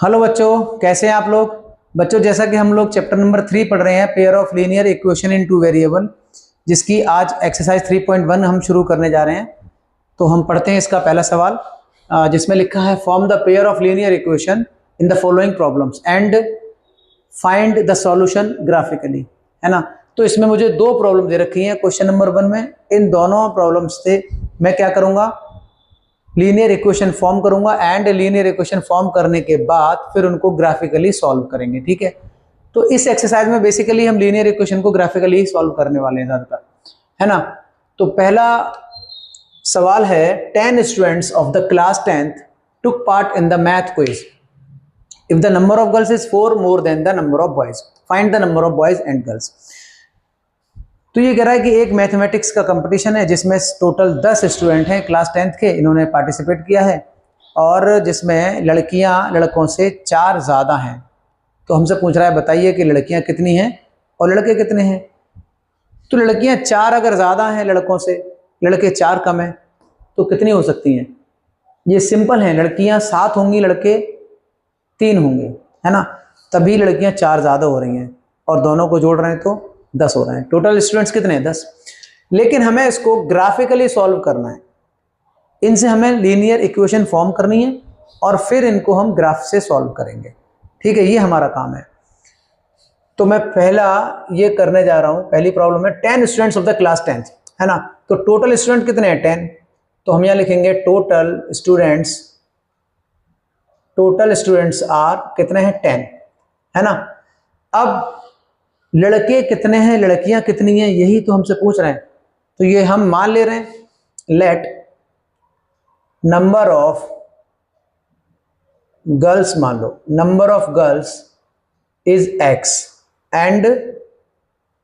Hello बच्चों, कैसे हैं आप लोग। बच्चों, जैसा कि हम लोग चैप्टर नंबर 3 पढ़ रहे हैं, pair of linear equation in two variable, जिसकी आज एक्सरसाइज 3.1 हम शुरू करने जा रहे हैं। तो हम पढ़ते हैं इसका पहला सवाल, जिसमें लिखा है form the pair of linear equation in the following problems and find the solution graphically, है ना। तो इसमें मुझे दो प्रॉब्लम दे रखी हैं क्वेश्चन नंबर 1 में। इन दोनों प्रॉब्लम्स से मैं क्या करूंगा, लीनियर इक्वेशन फॉर्म करूंगा एंड लीनियर इक्वेशन फॉर्म करने के बाद फिर उनको ग्राफिकली सॉल्व करेंगे, ठीक है। तो इस एक्सरसाइज में बेसिकली हम लीनियर इक्वेशन को ग्राफिकली ही सॉल्व करने वाले हैं ज्यादातर, है ना। तो पहला सवाल है, 10 students of the class 10th took part in the math quiz. If the number of girls is 4 more than the number of boys, find the number of boys and girls. तो ये कह रहा है कि एक मैथमेटिक्स का competition है जिसमें टोटल 10 स्टूडेंट हैं क्लास 10th के, इन्होंने पार्टिसिपेट किया है, और जिसमें लड़कियां लड़कों से 4 ज़्यादा हैं। तो हमसे पूछ रहा है बताइए कि लड़कियां कितनी हैं और लड़के कितने हैं। तो लड़कियां 4 अगर ज़्यादा हैं लड़कों से, लड़के 4 कम हैं, तो कितनी हो सकती हैं। ये सिंपल है, लड़कियां 7 होंगी, लड़के 3 होंगे, है ना। तभी लड़कियां 4 ज़्यादा हो रही हैं और दोनों को जोड़ रहे हैं तो 10 हो रहे हैं। टोटल स्टूडेंट्स कितने हैं, 10। लेकिन हमें इसको ग्राफिकली सॉल्व करना है, इनसे हमें लीनियर इक्वेशन फॉर्म करनी है और फिर इनको हम ग्राफ से सॉल्व करेंगे, ठीक है। ये हमारा काम है। तो मैं पहला ये करने जा रहा हूं, पहली प्रॉब्लम है 10 students of the class 10th, है ना। तो टोटल स्टूडेंट कितने हैं, 10। तो हम यहां लिखेंगे टोटल स्टूडेंट्स आर कितने हैं, 10, है ना। अब लड़के कितने हैं, लड़कियां कितनी हैं, यही तो हमसे पूछ रहे हैं। तो ये हम मान ले रहे हैं, लेट नंबर ऑफ गर्ल्स, मान लो number of girls is x and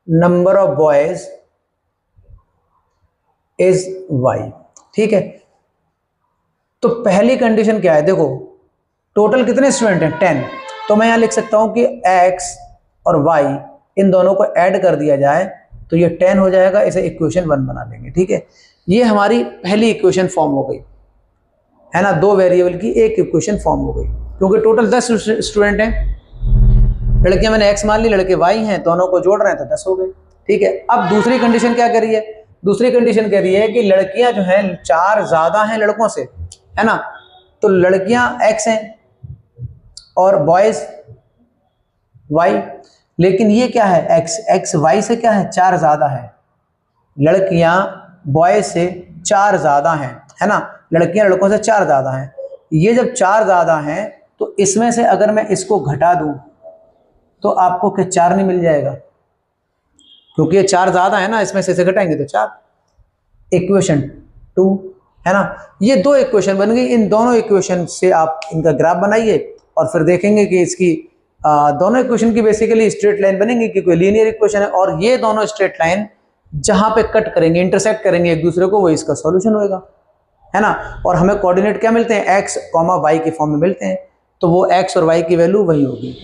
number of boys is y, ठीक है। तो पहली कंडीशन क्या है, देखो टोटल कितने स्टूडेंट हैं, 10। तो मैं यहां लिख सकता हूं कि x और y इन दोनों को ऐड कर दिया जाए तो ये 10 हो जाएगा, इसे इक्वेशन 1 बना लेंगे, ठीक है। ये हमारी पहली इक्वेशन फॉर्म हो गई, है ना। 2 वेरिएबल की एक इक्वेशन फॉर्म हो गई, क्योंकि टोटल 10 स्टूडेंट हैं। लड़कियां मैंने x मान ली, लड़के y हैं, दोनों को जोड़ रहे हैं तो 10 हो गए, ठीक है। अब दूसरी कंडीशन क्या कह रही है, दूसरी कंडीशन कह रही है कि लड़कियां जो हैं 4 ज्यादा हैं लड़कों से, है ना। तो लड़कियां x हैं और बॉयज y। लेकिन ये क्या है, x y से क्या है, 4 ज्यादा है। लड़कियां बॉय से 4 ज्यादा हैं, है ना। लड़कियां लड़कों से 4 ज्यादा हैं। ये जब 4 ज्यादा हैं तो इसमें से अगर मैं इसको घटा दूं तो आपको क्या 4 नहीं मिल जाएगा, क्योंकि ये 4 ज्यादा है ना, इसमें से इसे घटाएंगे तो 4। इक्वेशन 2, है ना। ये 2 इक्वेशन बन गई। इन दोनों इक्वेशन से आप इनका ग्राफ बनाइए और फिर देखेंगे कि इसकी दोनों इक्वेशन की बेसिकली स्ट्रेट लाइन बनेंगी, कि कोई लीनियर इक्वेशन है, और ये दोनों स्ट्रेट लाइन जहां पे कट करेंगे, इंटरसेक्ट करेंगे एक दूसरे को, वो इसका सॉल्यूशन होएगा, है ना। और हमें कोऑर्डिनेट क्या मिलते हैं, x, y के फॉर्म में मिलते हैं। तो वो x और y की वैल्यू वही होगी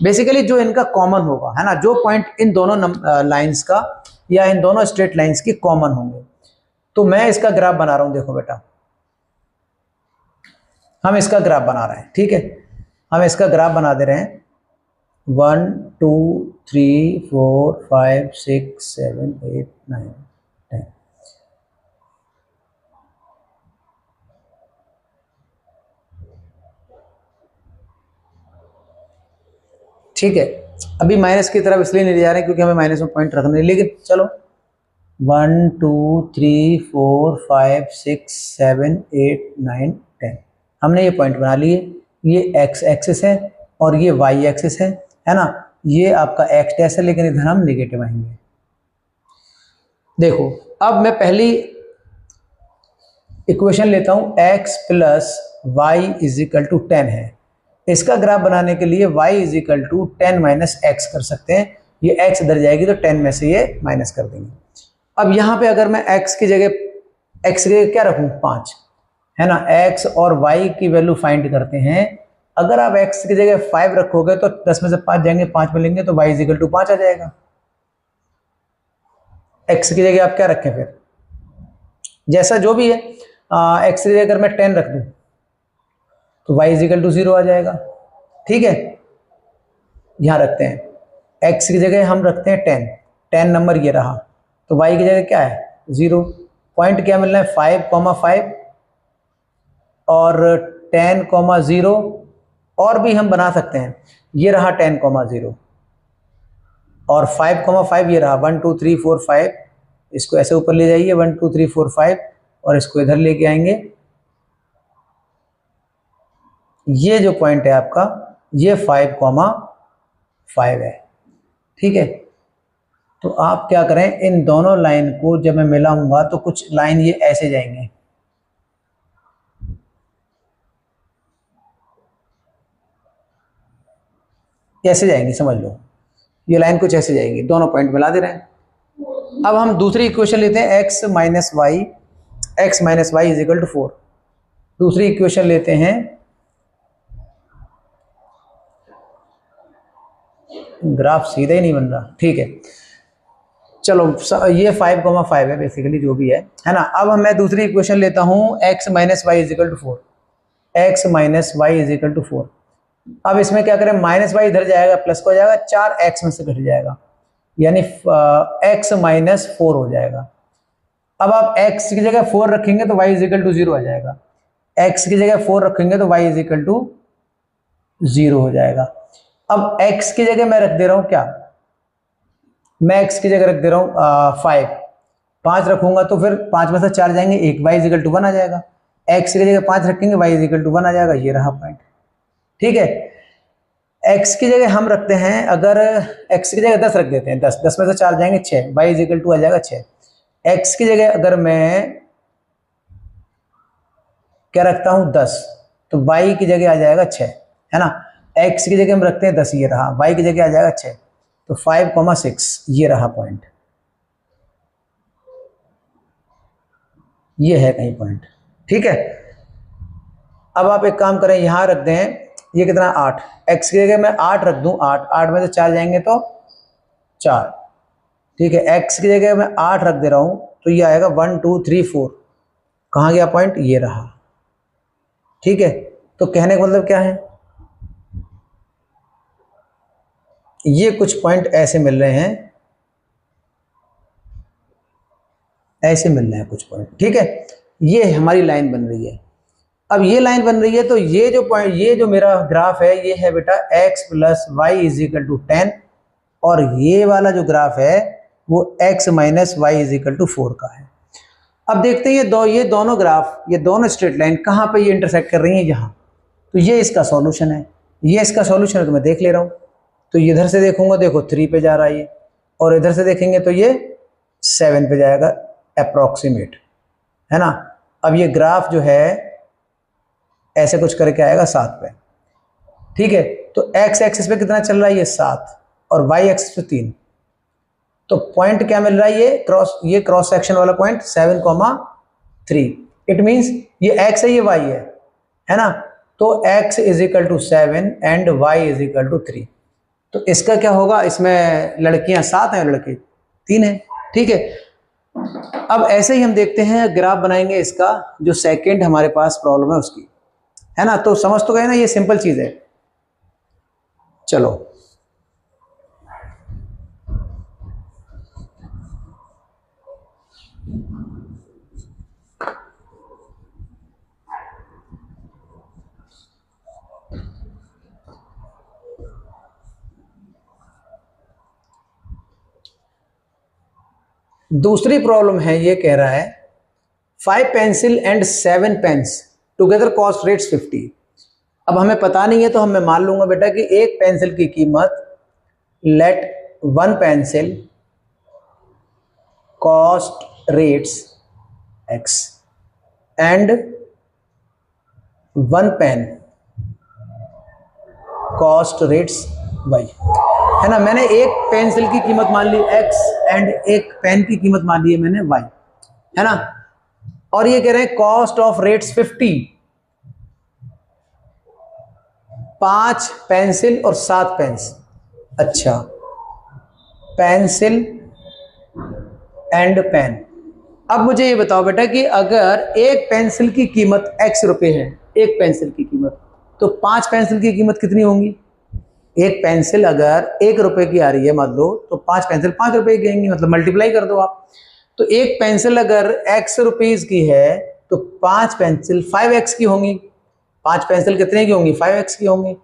बेसिकली, जो इनका कॉमन होगा, है ना। जो पॉइंट इन दोनों लाइंस का या इन दोनों स्ट्रेट लाइंस की कॉमन होंगे। तो मैं इसका ग्राफ बना रहा हूं, देखो बेटा, हम इसका ग्राफ बना रहे हैं, ठीक है। हम इसका ग्राफ बना दे रहे हैं 1 2 3 4 5 6 7 8 9 10। ठीक है। अभी माइनस की तरफ इसलिए नहीं ले जा रहे हैं क्योंकि हमें माइनस में पॉइंट रखने, लेकिन चलो 1 2 3 4 5 6 7 8 9 10 हमने ये पॉइंट बना लिए। ये x एक्सिस है और ये y एक्सिस है ना। ये आपका x डैश है, लेकिन इधर हम नेगेटिव आएंगे। देखो अब मैं पहली इक्वेशन लेता हूं, x plus y is equal to 10 है। इसका ग्राफ बनाने के लिए y is equal to 10 minus x कर सकते हैं। ये x इधर जाएगी तो 10 में से ये माइनस कर देंगे। अब यहाँ पे अगर मैं x की जगह क्या रखूं, 5, है ना। x और y की वैल्यू फाइंड करते हैं। अगर आप x की जगह 5 रखोगे तो 10 में से 5 जाएंगे, 5 मिलेंगे, तो y इज इक्वल टू 5 आ जाएगा। x की जगह आप क्या रखें फिर, जैसा जो भी है, x की जगह अगर मैं 10 रख दूं तो y इज इक्वल टू 0 आ जाएगा। ठीक है, यहाँ रखते हैं x की जगह हम रखते हैं 10, 10 नंबर ये रहा, तो y की जगह क्या है 0। पॉइंट क्या मिलना है 5,5 और 10,0, और भी हम बना सकते हैं, ये रहा 10,0 और 5,5 ये रहा 1 2 3 4 5, इसको ऐसे ऊपर ले जाइए 1 2 3 4 5 और इसको इधर लेके आएंगे। ये जो पॉइंट है आपका ये 5,5 है, ठीक है। तो आप क्या करें, इन दोनों लाइन को जब मैं मिलाऊंगा तो कुछ लाइन ये ऐसे जाएंगे, कैसे जाएंगी समझ लो, ये लाइन कुछ ऐसे जाएंगी, दोनों पॉइंट मिला दे रहे हैं। अब हम दूसरी इक्वेशन लेते हैं x minus y is equal to 4। दूसरी इक्वेशन लेते हैं, ग्राफ सीधा ही नहीं बन रहा, ठीक है चलो, ये 5,5 है बेसिकली जो भी है ना। अब मैं दूसरी इक्वेशन लेता हूं x minus y is equal to 4, x minus y is equal to 4। अब इसमें क्या करें, माइनस वाई इधर जाएगा प्लस को हो जाएगा, 4x में से घट जाएगा, यानी x माइनस 4 हो जाएगा। अब आप x की जगह 4 रखेंगे तो y इज इक्वल टू 0 आ जाएगा, x की जगह 4 रखेंगे तो y इज इक्वल टू 0 हो जाएगा। अब x की जगह मैं रख दे रहा हूं क्या, मैं x की जगह रख दे रहा हूं 5 रखूंगा तो फिर 5 में से 4 जाएंगे, 1 y इज इक्वल टू 1 आ जाएगा। x की जगह 5 रखेंगे y इज इक्वल टू 1 आ जाएगा, ये रहा पॉइंट, ठीक है। x की जगह हम रखते हैं, अगर x की जगह 10 रख देते हैं, 10 में से 4 जाएंगे 6, y इज इक्वल टू आ जाएगा 6। x की जगह अगर मैं क्या रखता हूं 10, तो y की जगह आ जाएगा 6, है ना। x की जगह हम रखते हैं 10, ये रहा, y की जगह आ जाएगा 6, तो 5,6 ये रहा पॉइंट, ये है कहीं पॉइंट, ठीक है। अब आप एक काम करें, यहां रख दें, ये कितना 8, x की जगह मैं 8 रख दूं, 8 में से 4 जाएंगे तो 4, ठीक है। x की जगह मैं 8 रख दे रहा हूं तो ये आएगा 1 2 3 4, कहां गया पॉइंट, ये रहा, ठीक है। तो कहने का मतलब क्या है, ये कुछ पॉइंट ऐसे मिल रहे हैं, ऐसे मिल रहे हैं कुछ पॉइंट, ठीक है। ये हमारी लाइन बन रही है। अब ये लाइन बन रही है तो ये जो पॉइंट, ये जो मेरा ग्राफ है ये है बेटा x plus y is equal to 10, और ये वाला जो ग्राफ है वो x minus y is equal to 4 का है। अब देखते हैं ये दोनों ग्राफ, ये दोनों स्ट्रेट लाइन कहाँ पे ये इंटरसेक्ट कर रही है, यहाँ। तो ये इसका सॉल्यूशन है, ये इसका सॉल्यूशन है, तो मैं देख ले रहा हूँ। तो इधर से देखूंगा, देखो 3 पे जा रहा है ये, और इधर से देखेंगे तो ये 7 पे जाएगा अप्रोक्सीमेट, है ना। अब ये ग्राफ जो है ऐसे कुछ करके आएगा 7 पे, ठीक है। तो x एक्सिस पे कितना चल रहा है, ये 7, और y एक्सिस पे 3। तो पॉइंट क्या मिल रहा है, ये क्रॉस सेक्शन वाला पॉइंट 7,3। इट मींस ये x है, ये y है ना। तो x is equal to 7 and y is equal to 3। तो इसका क्या होगा, इसमें लड़कियां 7 हैं, लड़के 3 हैं, ठीक है। अब ऐसे ही हम देखते हैं, ग्राफ बनाएंगे इसका, जो सेकंड हमारे पास प्रॉब्लम है उसकी, है ना। तो समझ तो गए ना, ये सिंपल चीज है। चलो दूसरी प्रॉब्लम है, ये कह रहा है 5 pencil and 7 pens together cost rates 50। अब हमें पता नहीं है तो मैं मान लूंगा बेटा कि एक पेंसिल की कीमत, let 1 pencil cost rates x and 1 pen cost rates y, है ना। मैंने एक पेंसिल की कीमत मान ली x एंड एक पेन की कीमत मान ली है मैंने y, है ना। और ये कह रहे हैं कॉस्ट ऑफ रेट्स 50, 5 पेंसिल और 7 पेन्स। अच्छा, पेंसिल एंड पेन। अब मुझे ये बताओ बेटा कि अगर एक पेंसिल की कीमत x रुपए है, एक पेंसिल की कीमत, तो 5 पेंसिल की कीमत कितनी होंगी? एक पेंसिल अगर 1 रुपए की आ रही है मान लो, तो 5 पेंसिल 5 रुपए की आएंगी, मतलब मल्टीप्लाई कर दो आप। तो एक पेंसिल अगर x रुपीज की है तो 5 पेंसिल 5x की होंगी। 5 पेंसिल कितने की होंगी? 5x की होंगी।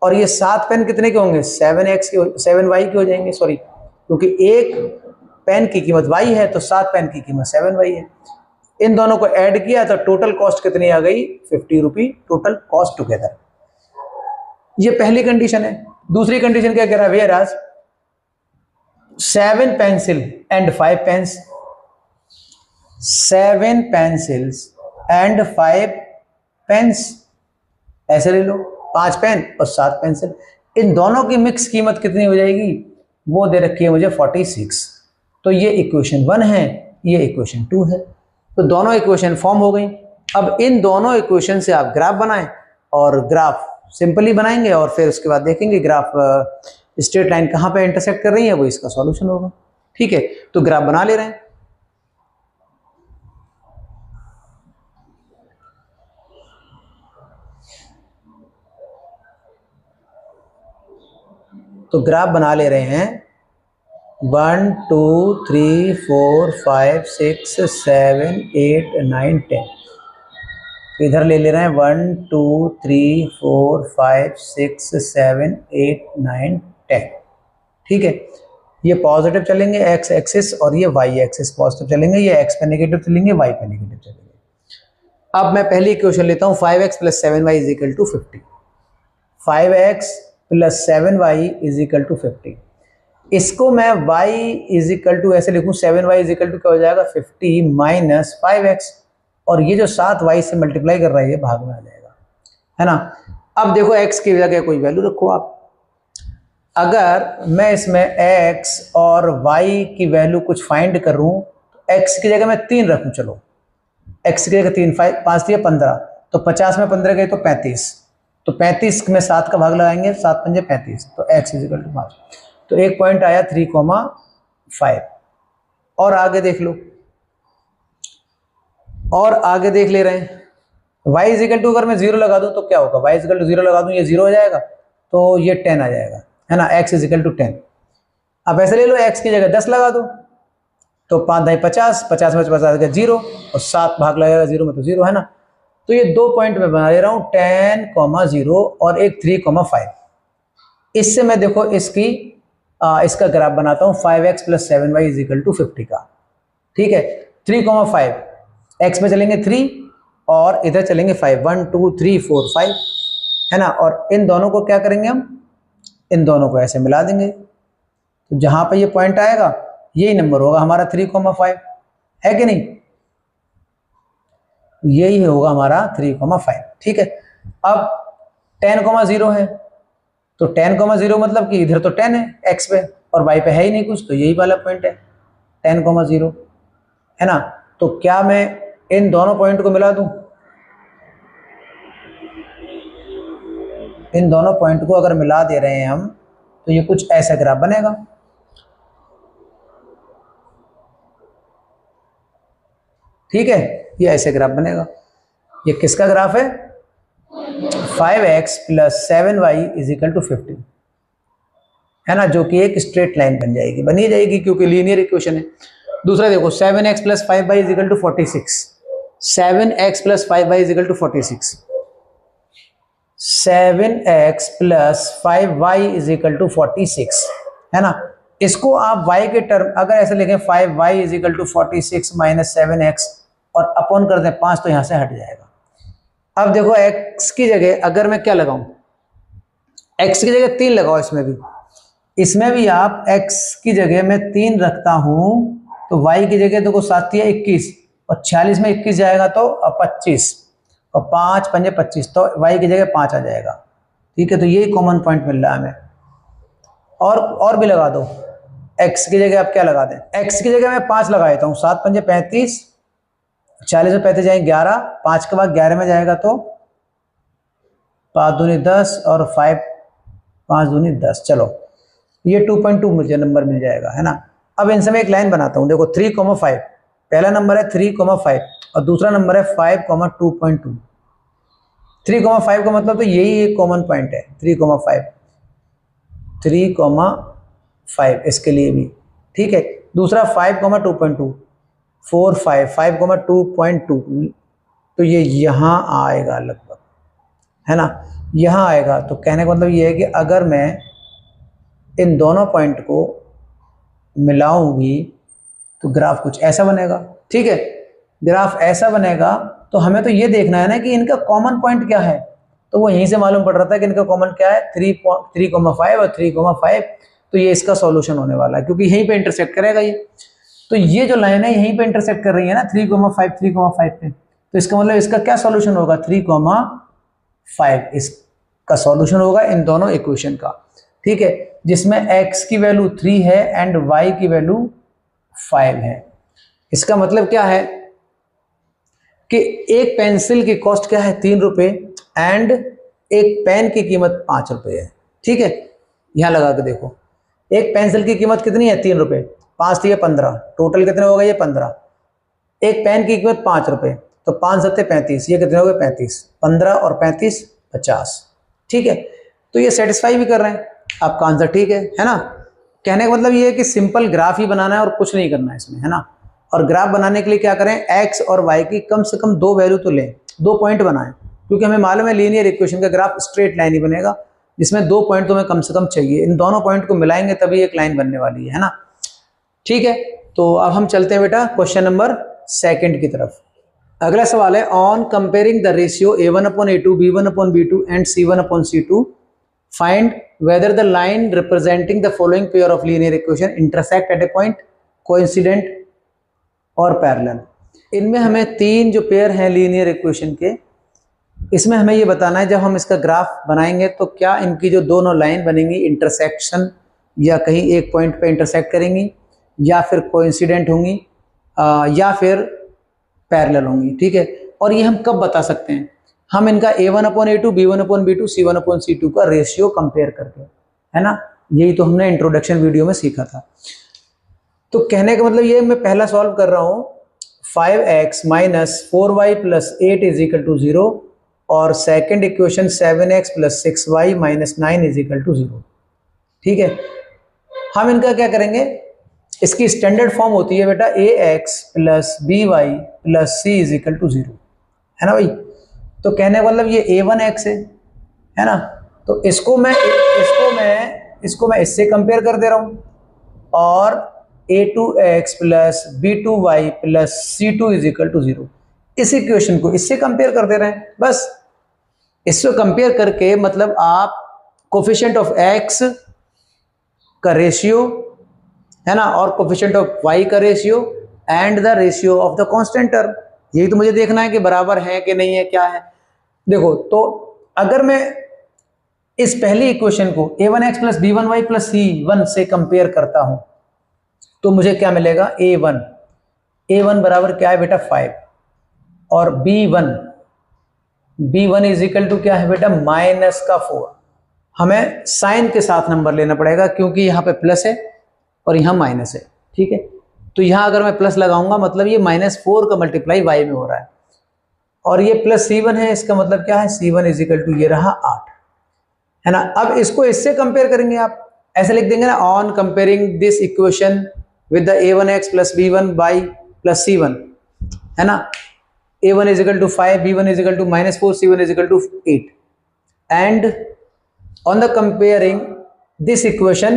और ये 7 पेन कितने के होंगे? 7y की हो जाएंगे, सॉरी, क्योंकि एक पेन की कीमत y है तो 7 पेन की कीमत 7y है। इन दोनों को ऐड किया तो टोटल कॉस्ट कितनी आ गई? 50 रुपी टोटल कॉस्ट टुगेदर। ये पहली कंडीशन है। दूसरी कंडीशन क्या कह रहा है? Whereas 7 pencil and 5 pens, 7 pencils and 5 pens, ऐसे ले लो, 5 पेन और 7 पेंसिल, इन दोनों की मिक्स कीमत कितनी हो जाएगी? वो दे रखी है मुझे 46। तो ये इक्वेशन 1 है, ये इक्वेशन 2 है। तो दोनों इक्वेशन फॉर्म हो गई। अब इन दोनों इक्वेशन से आप ग्राफ बनाएं, और ग्राफ सिंपली बनाएंगे और फिर उसके बाद देखेंगे ग्राफ स्ट्रेट लाइन कहाँ पे इंटरसेक्ट कर रही है, वो इसका सॉल्यूशन होगा। ठीक है, तो ग्राफ बना ले रहे हैं। तो ग्राफ बना ले रहे हैं 1 2 3 4 5 6 7 8 9 10। इधर ले ले रहे हैं 1 2 3 4 5 6 7 8 9 10। ठीक है, ये पॉजिटिव चलेंगे एक्स एक्सिस और ये वाई एक्सिस पॉजिटिव चलेंगे, ये एक्स पे नेगेटिव चलेंगे, वाई पे नेगेटिव चलेंगे। अब मैं पहली इक्वेशन लेता हूँ 5x + 7y = 50। 5x + 7y = 50। इसको मैं y = ऐसे लिखूँ, 7y = क्या हो जाएगा? 50 - 5x, और ये जो 7y से मल्टीप्लाई कर रहा है ये भाग में आ जाएगा, है ना। अब देखो x की जगह कोई वैल्यू रखो आप। अगर मैं इसमें x और y की वैल्यू कुछ फाइंड करूं तो x की जगह मैं 3 रखूं। चलो, x की जगह 3, 5 दिया 15, तो 50 में 15 गए तो 35, तो 35 में 7 का भाग लगाएंगे, 7 पंजे 35, तो x = 5। तो एक पॉइंट आया 3,5। और आगे देख लो, और आगे देख ले रहे हैं y = अगर मैं 0 लगा दूं तो क्या होगा? y = 0 लगा दूं, ये 0 हो जाएगा, तो ये 10 आ जाएगा, है ना। x = 10। अब ऐसे ले लो, x की जगह 10 लगा दो, तो 5 × 50, 50 में 50 आ गया 0, और 7 भाग लगेगा 0 में तो 0, है ना। तो ये 2 पॉइंट में बना ले रहा हूँ, 10, 0 और एक 3,5। इससे मैं देखो इसका ग्राफ बनाता हूँ 5x + 7y = 50 का। ठीक है, 3,5 x में चलेंगे 3 और इधर चलेंगे 5, 1 2 3 4 5, है ना। और इन दोनों को क्या करेंगे हम? इन दोनों को ऐसे मिला देंगे, तो जहां पे ये पॉइंट आएगा यही नंबर होगा हमारा 3,5, है कि नहीं? यही होगा हमारा 3,5। ठीक है, अब 10,0 है, तो 10,0 मतलब कि इधर तो 10 है x पे और y पे है ही नहीं कुछ, तो यही वाला पॉइंट है 10,0, है ना। तो क्या मैं इन दोनों पॉइंट को मिला दूं? इन दोनों पॉइंट को अगर मिला दे रहे हैं हम तो ये कुछ ऐसा ग्राफ बनेगा। ठीक है, ये ऐसे ग्राफ बनेगा। ये किसका ग्राफ है? 5x + 7y = 50, है ना, जो कि एक स्ट्रेट लाइन बन जाएगी, बनी जाएगी क्योंकि लीनियर इक्वेशन है। दूसरा देखो 7x + 5y = 46, 7x + 5y = 46, 7x + 5y = 46, है ना। इसको आप y के टर्म अगर ऐसे लिखें 5y = 46 - 7x और अपॉन कर दें 5, तो यहां से हट जाएगा। अब देखो x की जगह अगर मैं क्या लगाऊं, x की जगह 3 लगाओ, इसमें भी आप x की जगह मैं 3 रखता हूं, तो y की जगह देखो 7 या 21, और 46 में 21 जाएगा तो 25, और 5 पंजे 25, तो y की जगह 5 आ जाएगा। ठीक है, तो यही कॉमन पॉइंट मिल रहा है हमें। और भी लगा दो, x की जगह आप क्या लगा दें? x की जगह मैं 5 लगा देता हूँ, 7 पंजे 35, 40 में 35 जाएंगे 11, 5 के बाद 11 में जाएगा तो 5 दूनी 10 और 5 दूनी 10, चलो ये 2.2 मुझे नंबर मिल जाएगा, है ना। अब इनसे मैं एक लाइन बनाता हूँ, देखो 3,5, पहला नंबर है 3,5 और दूसरा नंबर है 5,2.2, 3,5 का मतलब तो यही एक कॉमन पॉइंट है, 3,5 3,5 इसके लिए भी, ठीक है। दूसरा 5,2.2 4 5 5,2.2, तो ये यहाँ आएगा लगभग, है ना, यहाँ आएगा। तो कहने का मतलब ये है कि अगर मैं इन दोनों पॉइंट को मिलाऊंगी तो ग्राफ कुछ ऐसा बनेगा, ठीक है। ग्राफ ऐसा बनेगा तो हमें तो ये देखना है ना कि इनका कॉमन पॉइंट क्या है। तो वो यहीं से मालूम पड़ रहा था कि इनका कॉमन क्या है, 3,5 और 3,5। तो ये इसका सॉल्यूशन होने वाला है क्योंकि यहीं पे इंटरसेक्ट करेगा ये। तो ये जो लाइन है यहीं पे इंटरसेक्ट कर रही है ना 3,5 पे, तो इसका मतलब इसका क्या सॉल्यूशन होगा, 3,5 इसका सॉल्यूशन होगा इन दोनों इक्वेशन का, ठीक है, जिसमें x की वैल्यू 3 है एंड y की वैल्यू 5 है। इसका मतलब क्या है कि एक पेंसिल की कॉस्ट क्या है, 3 रुपए, एंड एक पेन की कीमत 5 रुपए है, ठीक है। यहां लगा के देखो, एक पेंसिल की कीमत कितनी है, 3 रुपए, 5 थी 15, टोटल कितने हो गए ये 15। एक पेन की कीमत 5 रुपए, तो 5 सत्ते 35, ये कितने हो गए 35, 15 और 35 50, ठीक है। तो ये सेटिस्फाई भी कर रहे हैं, आपका आंसर ठीक है ना। कहने का मतलब ये है कि सिंपल ग्राफ ही बनाना है और कुछ नहीं करना है इसमें, है ना। और ग्राफ बनाने के लिए क्या करें, एक्स और वाई की कम से कम 2 वैल्यू तो लें, 2 पॉइंट बनाएं, क्योंकि हमें मालूम है लीनियर इक्वेशन का ग्राफ स्ट्रेट लाइन ही बनेगा, जिसमें 2 पॉइंट तो हमें कम से कम चाहिए। इन दोनों पॉइंट को मिलाएंगे तभी एक लाइन बनने वाली है ना, ठीक है। तो अब हम चलते हैं बेटा क्वेश्चन नंबर 2 की तरफ। अगला सवाल है, on comparing the ratio a1/a2 b1/b2 and c1/c2 find whether the line representing the following pair of linear equation intersect at A point coincident और पैरेलल। इनमें हमें 3 जो पेयर हैं लीनियर इक्वेशन के, इसमें हमें ये बताना है जब हम इसका ग्राफ बनाएंगे तो क्या इनकी जो दोनों लाइन बनेंगी इंटरसेक्शन या कहीं एक पॉइंट पे इंटरसेक्ट करेंगी, या फिर कोइंसिडेंट होंगी, या फिर पैरेलल होंगी, ठीक है। और ये हम कब बता सकते हैं, हम इनका a1/a2 b1/b2 c1/c2 का रेशियो कंपेयर करके, है ना। यही तो हमने इंट्रोडक्शन वीडियो में सीखा था। तो कहने का मतलब ये, मैं पहला सॉल्व कर रहा हूं, 5x - 4y + 8 = 0 और सेकंड इक्वेशन 7x + 6y - 9 = 0, ठीक है। हम इनका क्या करेंगे, इसकी स्टैंडर्ड फॉर्म होती है बेटा ax + by + c = 0, है ना भाई। तो कहने का मतलब ये a1x है ना, तो इसको मैं इससे कंपेयर कर दे रहा हूं, और a2x + b2y + c2 = 0, इस इक्वेशन को इससे कंपेयर कर दे रहे हैं। बस इससे कंपेयर करके मतलब आप कोफिशिएंट ऑफ x का रेशियो, है ना, और कोफिशिएंट ऑफ y का ratio and the ratio of the constant term, यही तो मुझे देखना है कि बराबर है कि नहीं है, क्या है। देखो, तो अगर मैं इस पहली इक्वेशन को a1x + b1y + c1 से कंपेयर करता हूं तो मुझे क्या मिलेगा, a1 बराबर क्या है बेटा 5, और b1 = क्या है बेटा -4। हमें साइन के साथ नंबर लेना पड़ेगा क्योंकि यहाँ पे प्लस है और यहाँ माइनस है, ठीक है। तो यहाँ अगर मैं प्लस लगाऊंगा मतलब ये -4 का मल्टीप्लाई y में हो रहा है, और ये प्लस c1 है, इसका मतलब क्या है, c1 = ये रहा 8, है ना। अब इसको इससे कंपेयर करेंगे, आप ऐसे लिख देंगे ना, on comparing this equation with the a1x + b1y + c1, है ना, a1 = 5, b1 = -4, c1 = 8, and on the comparing this equation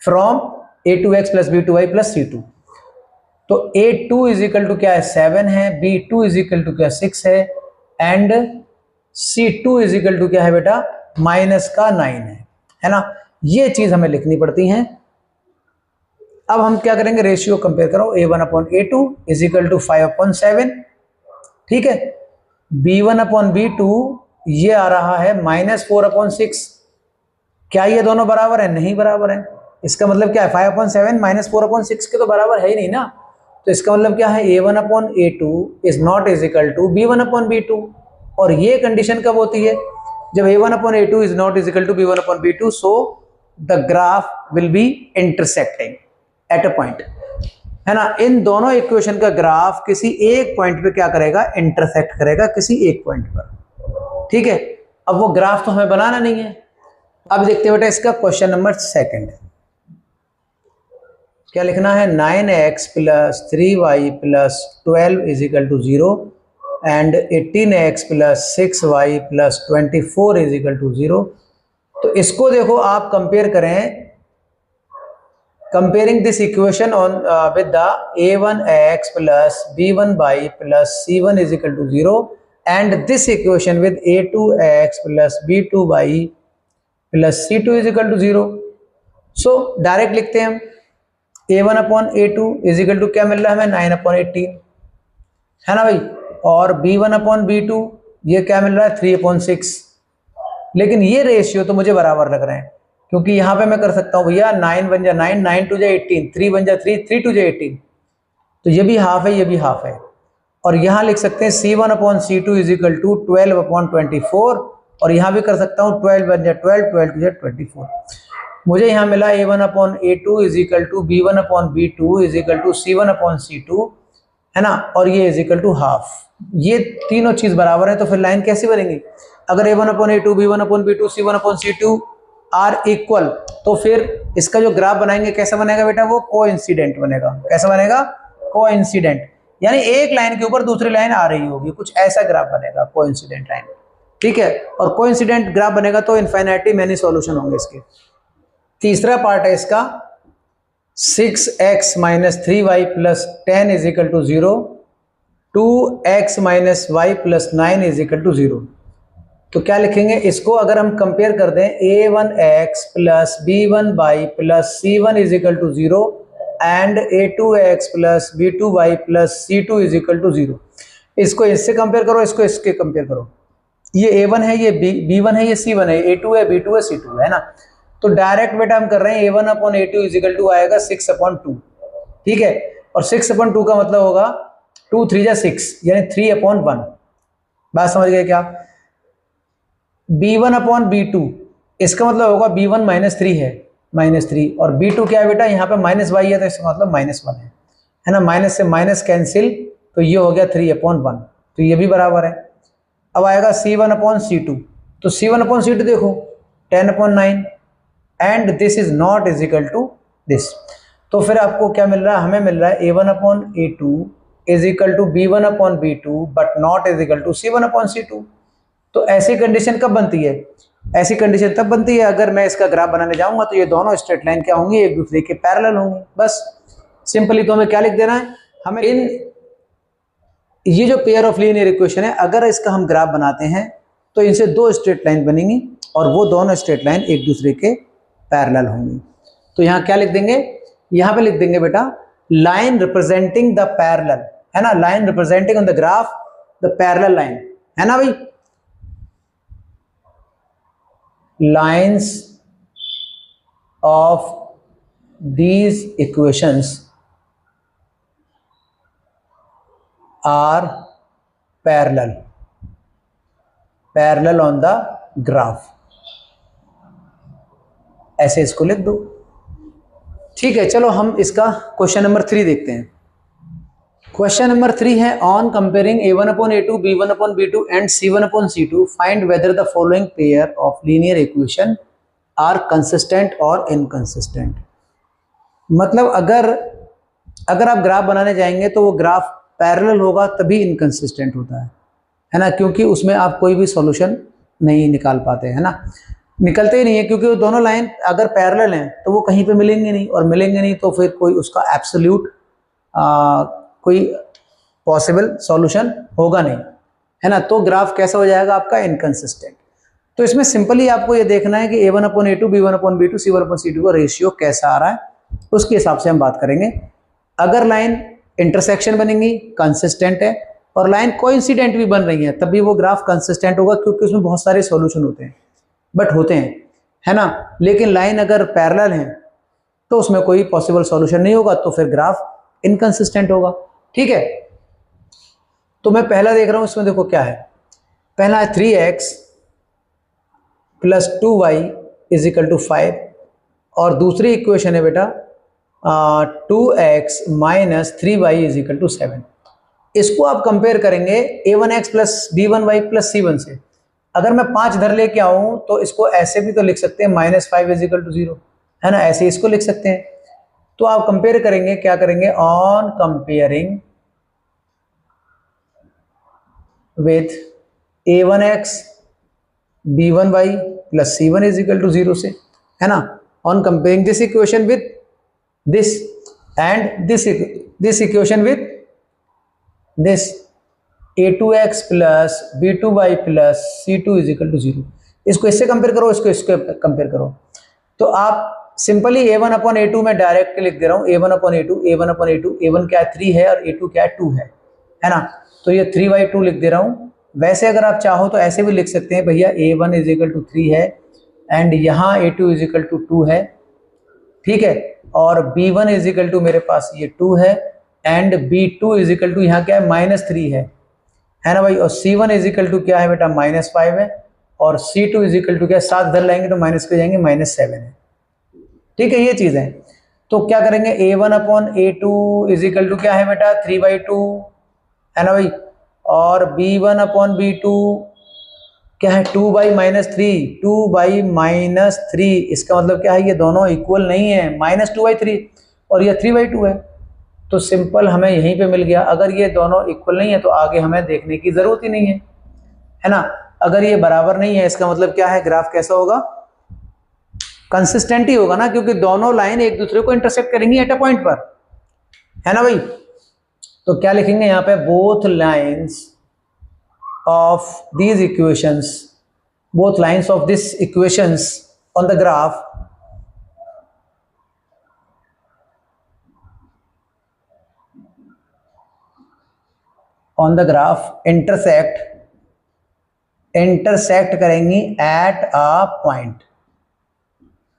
from a2x + b2y + c2, तो a2 = क्या है 7 है, b2 = क्या 6 है, एंड c2 = क्या है बेटा -9 है ना। ये चीज हमें लिखनी पड़ती है। अब हम क्या करेंगे, रेशियो कंपेयर करो, a1/a2 = 5/7, ठीक है। b1/b2 ये आ रहा है -4/6। क्या ये दोनों बराबर है, नहीं बराबर है। इसका मतलब क्या है, 5/7 -4/6 के तो बराबर है ही नहीं ना। तो इसका मतलब क्या है, a1/a2 इज नॉट = b1/b2, और ये कंडीशन कब होती है, जब a1/a2 is not = b1/b2, so the graph will be intersecting at a point, है ना। इन दोनों इक्वेशन का ग्राफ किसी एक पॉइंट पे क्या करेगा, इंटरसेक्ट करेगा किसी एक पॉइंट पर, ठीक है, अब वो ग्राफ तो हमें बनाना नहीं है। अब देखते हैं बेटा इसका क्वेश्चन नंबर 2। क्या लिखना है, 9x plus 3y plus 12 is equal to 0 and 18x plus 6y plus 24 is equal to 0। तो इसको देखो आप कंपेयर करें, comparing this equation on with the a1x plus b1y plus c1 is equal to 0 and this equation with a2x plus b2y plus c2 is equal to 0। So direct लिखते हैं हम, a1 upon a2 is equal to क्या मिल रहा है हमें, 9/18, है ना भाई, और b1 अपॉन b2 ये क्या मिल रहा है, 3/6। लेकिन ये रेशियो तो मुझे बराबर लग रहे हैं, क्योंकि यहाँ पे मैं कर सकता हूँ भैया 9 बन जा 9, 9 टू जा 18, 3 बन जा 3, 3 टू जा 18, तो ये भी हाफ है, ये भी हाफ है। और यहाँ लिख सकते हैं c1 upon c2 is equal to 12/24, और यहाँ भी कर सकता हूँ 12 बन जा 12, 12 टू जा 24। मुझे यहाँ मिला a1 upon a2 is equal to b1 upon b2 is equal to c1 upon c2, है ना, और ये इज इक्वल टू हाफ। ये तीनों चीज बराबर है, तो फिर लाइन कैसी बनेगी, अगर a1 upon a2, b1 upon b2, c1 upon c2 are equal, तो फिर इसका जो ग्राफ बनाएंगे कैसा बनेगा बेटा, वो कोइंसिडेंट बनेगा। कैसा बनेगा, कोइंसिडेंट, यानी एक लाइन के ऊपर दूसरी लाइन आ रही होगी, कुछ ऐसा ग्राफ बनेगा, कोइंसिडेंट लाइन, ठीक है। और कोइंसिडेंट ग्राफ बनेगा तो इनफाइनाइटली मैनी सॉल्यूशन होंगे इसके। तीसरा पार्ट है इसका, 6x minus 3y plus 10 is equal to 0, 2x minus y plus 9 is equal to 0। तो क्या लिखेंगे इसको, अगर हम कंपेयर कर दें, a1x plus b1y plus c1 is equal to 0 and a2x plus b2y plus c2 is equal to 0। इसको इससे कंपेयर करो, इसको इसके कंपेयर करो, ये a1 है, ये b1 है, ये c1 है, a2 है, b2 है, c2 है ना। तो डायरेक्ट बेटा हम कर रहे हैं a1 upon a2 is equal to आएगा 6/2, ठीक है, और 6/2 का मतलब होगा 2 3 जा 6, यानी 3/1। बात समझ गए क्या, b1 अपॉन b2 इसका मतलब होगा b1 माइनस 3 है, -3, और b2 क्या है बेटा, यहाँ पे -y है, तो इसका मतलब -1 है ना, माइनस से माइनस कैंसिल, तो ये हो गया 3/1, तो ये भी बराबर है। अब आएगा c1 अपॉन c2, तो c1 अपॉन c2 देखो 10/9 and this is not is equal to this. तो फिर आपको क्या मिल रहा है, हमें मिल रहा है a1 upon a2 is equal to b1 upon b2 but not is equal to c1 upon c2। तो ऐसी कंडीशन कब बनती है, ऐसी कंडीशन तब बनती है अगर मैं इसका ग्राफ बनाने जाऊंगा तो ये दोनों स्ट्रेट लाइन क्या होंगी, एक दूसरे के पैरेलल होंगी। बस सिंपली तो हमें क्या लिख देना है, हमें इन ये जो पेयर ऑफ लीनियर इक्वेशन है, अगर इसका हम ग्राफ बनाते हैं तो इनसे दो स्ट्रेट लाइन बनेंगी और वो दोनों स्ट्रेट लाइन एक दूसरे के पैरेलल होंगी। तो यहाँ क्या लिख देंगे, यहाँ पे लिख देंगे बेटा लाइन रिप्रेजेंटिंग द पैरेलल, है ना, line representing on the graph the parallel line, है ना भाई। Lines of these equations are parallel, parallel on the graph, ऐसे इसको लिख दो, ठीक है। चलो हम इसका क्वेश्चन नंबर 3 देखते हैं। क्वेश्चन नंबर 3 है, on comparing a1 upon a2, b1 upon b2 and c1 upon c2 find whether the following pair of linear equation are consistent और इनकंसिस्टेंट। मतलब अगर आप ग्राफ बनाने जाएंगे तो वो ग्राफ पैरेलल होगा तभी इनकंसिस्टेंट होता है ना, क्योंकि उसमें आप कोई भी सॉल्यूशन नहीं निकाल पाते, है ना, निकलते ही नहीं है, क्योंकि वो दोनों लाइन अगर पैरेलल हैं तो वो कहीं पे मिलेंगे नहीं, और मिलेंगे नहीं तो फिर कोई उसका एब्सोल्यूट कोई पॉसिबल सॉल्यूशन होगा नहीं, है ना। तो ग्राफ कैसा हो जाएगा आपका, इनकंसिस्टेंट। तो इसमें सिंपली आपको ये देखना है कि a1 upon a2, b1 upon b2, c1 upon c2 का रेशियो कैसा आ रहा है, उसके हिसाब से हम बात करेंगे। अगर लाइन इंटरसेक्शन बनेंगी कंसिस्टेंट है, और लाइन कोइंसिडेंट भी बन रही है तब भी वो ग्राफ कंसिस्टेंट होगा, क्योंकि उसमें बहुत सारे सॉल्यूशन होते हैं, बट होते हैं, है ना। लेकिन लाइन अगर पैरेलल है तो उसमें कोई पॉसिबल सॉल्यूशन नहीं होगा, तो फिर ग्राफ इनकंसिस्टेंट होगा, ठीक है। तो मैं पहला देख रहा हूं, इसमें देखो क्या है, पहला है 3x plus 2y is equal to 5, और दूसरी इक्वेशन है बेटा 2x minus 3y is equal to 7। इसको आप कंपेयर करेंगे a1x plus b1y plus c1 से, अगर मैं 5 इधर लेके आऊं तो इसको ऐसे भी तो लिख सकते हैं -5 इजिकल टू 0, है ना, ऐसे इसको लिख सकते हैं। तो आप कंपेयर करेंगे, क्या करेंगे, on comparing with a1x b1y plus c1 is equal to 0 से, है ना, on comparing this equation with this and this equation with this a2x plus b2y plus c2 is equal to 0, इसको इससे कंपेयर करो, इसको इसको कंपेयर करो। तो आप सिंपली a1 अपॉन a2 में डायरेक्ट लिख दे रहा हूँ, a1 upon a2, a1 upon a2, a1 क्या है 3 है और a2 क्या है 2 है ना, तो ये 3/2 लिख दे रहा हूँ। वैसे अगर आप चाहो तो ऐसे भी लिख सकते हैं भैया, a1 इजिकल टू 3 है एंड यहाँ a2 इजिकल टू 2 है, ठीक है, और b1 इजिकल टू मेरे पास ये 2 है एंड b2 इजिकल टू यहाँ क्या है -3 है ना भाई, और c1 इजिकल टू क्या है बेटा -5 है, और c2 इजिकल टू क्या है, 7 इधर लाएंगे तो माइनस के जाएंगे -7 है, ठीक है, ये चीज है। तो क्या करेंगे, a1 upon a2 is equal to क्या है बेटा 3/2, है ना भाई, और b1 अपॉन b2 क्या है 2/-3, 2/-3, इसका मतलब क्या है, ये दोनों इक्वल नहीं है, -2/3 और ये 3/2 है, तो सिंपल हमें यहीं पे मिल गया। अगर ये दोनों इक्वल नहीं है तो आगे हमें देखने की जरूरत ही नहीं है ना। अगर ये बराबर नहीं है इसका मतलब क्या है, ग्राफ कैसा होगा, कंसिस्टेंट ही होगा ना, क्योंकि दोनों लाइन एक दूसरे को इंटरसेक्ट करेंगी एट अ पॉइंट पर, है ना भाई। तो क्या लिखेंगे यहां पे, both lines of these equations, both lines of this equations on the graph intersect करेंगी एट अ पॉइंट,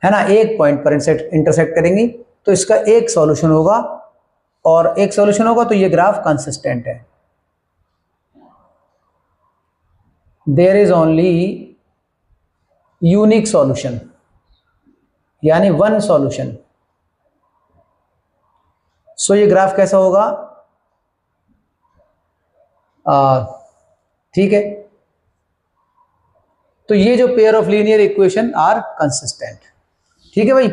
है ना, एक पॉइंट पर इंटरसेक्ट करेंगी, तो इसका एक सॉल्यूशन होगा, और एक सॉल्यूशन होगा तो ये ग्राफ कंसिस्टेंट है। There is only unique solution, यानी वन सॉल्यूशन। सो ये ग्राफ कैसा होगा, ठीक है, तो ये जो pair of linear equation are consistent, ठीक है भाई।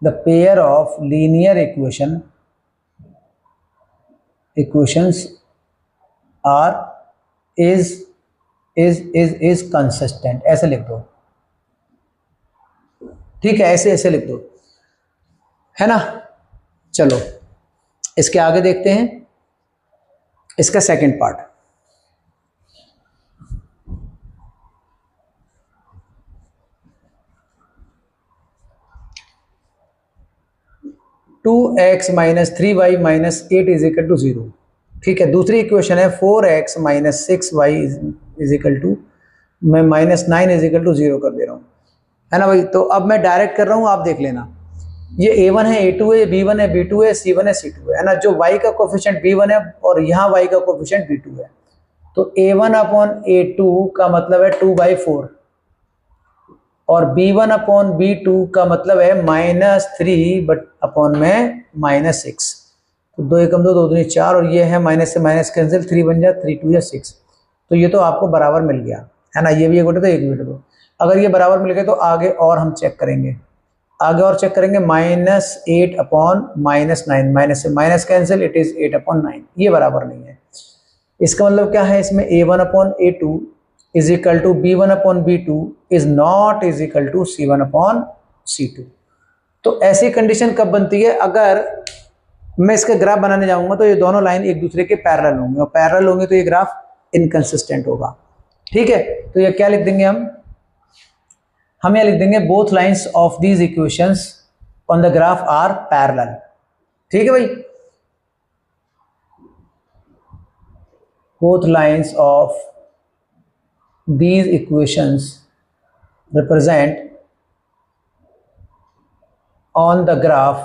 The pair of linear equations are is consistent, ऐसे लिख दो, ठीक है, ऐसे ऐसे लिख दो, है ना। चलो इसके आगे देखते हैं, इसका second part. Two x minus 3y minus 8 is equal to 0, ठीक है। दूसरी इक्वेशन है 4x minus 6y is equal to, मैं -9 इजिकल टू 0 कर दे रहा हूँ, है ना भाई। तो अब मैं डायरेक्ट कर रहा हूँ, आप देख लेना, ये a1 है, a2 है, b1 है, b2 है, c1 है, c2 है ना, जो y का कोफिशिएंट b1 है और यहाँ y का कोफिशिएंट b2 है, तो a1 अपॉन a2 का मतलब है 2/4 और b1 अपॉन b2 का मतलब है -3 बट अपॉन में -6, तो 2 एकम 2, 2 दूनी 4, और ये है माइनस से माइनस कैंसिल, 3 बन जाए, 3 2 या 6, तो ये तो आपको बराबर मिल गया, है ना, ये भी एक बटे तो एक भी बटे दो। अगर ये बराबर मिल गए तो आगे और हम चेक करेंगे, -8 अपॉन -9, माइनस से minus cancel, it is 8 upon 9, ये बराबर नहीं है। इसका मतलब क्या है, इसमें a1 upon a2 is equal to b1 upon b2 is not is equal to c1 upon c2। तो ऐसी कंडीशन कब बनती है, अगर मैं इसका ग्राफ बनाने जाऊंगा तो ये दोनों लाइन एक दूसरे के पैरेलल होंगे, और पैरेलल होंगे तो ये ग्राफ इनकंसिस्टेंट होगा, ठीक है। तो ये क्या लिख देंगे, हम यह लिख देंगे both lines of these equations on the graph are parallel, ठीक है भाई। बोथ लाइन्स ऑफ these equations represent on the graph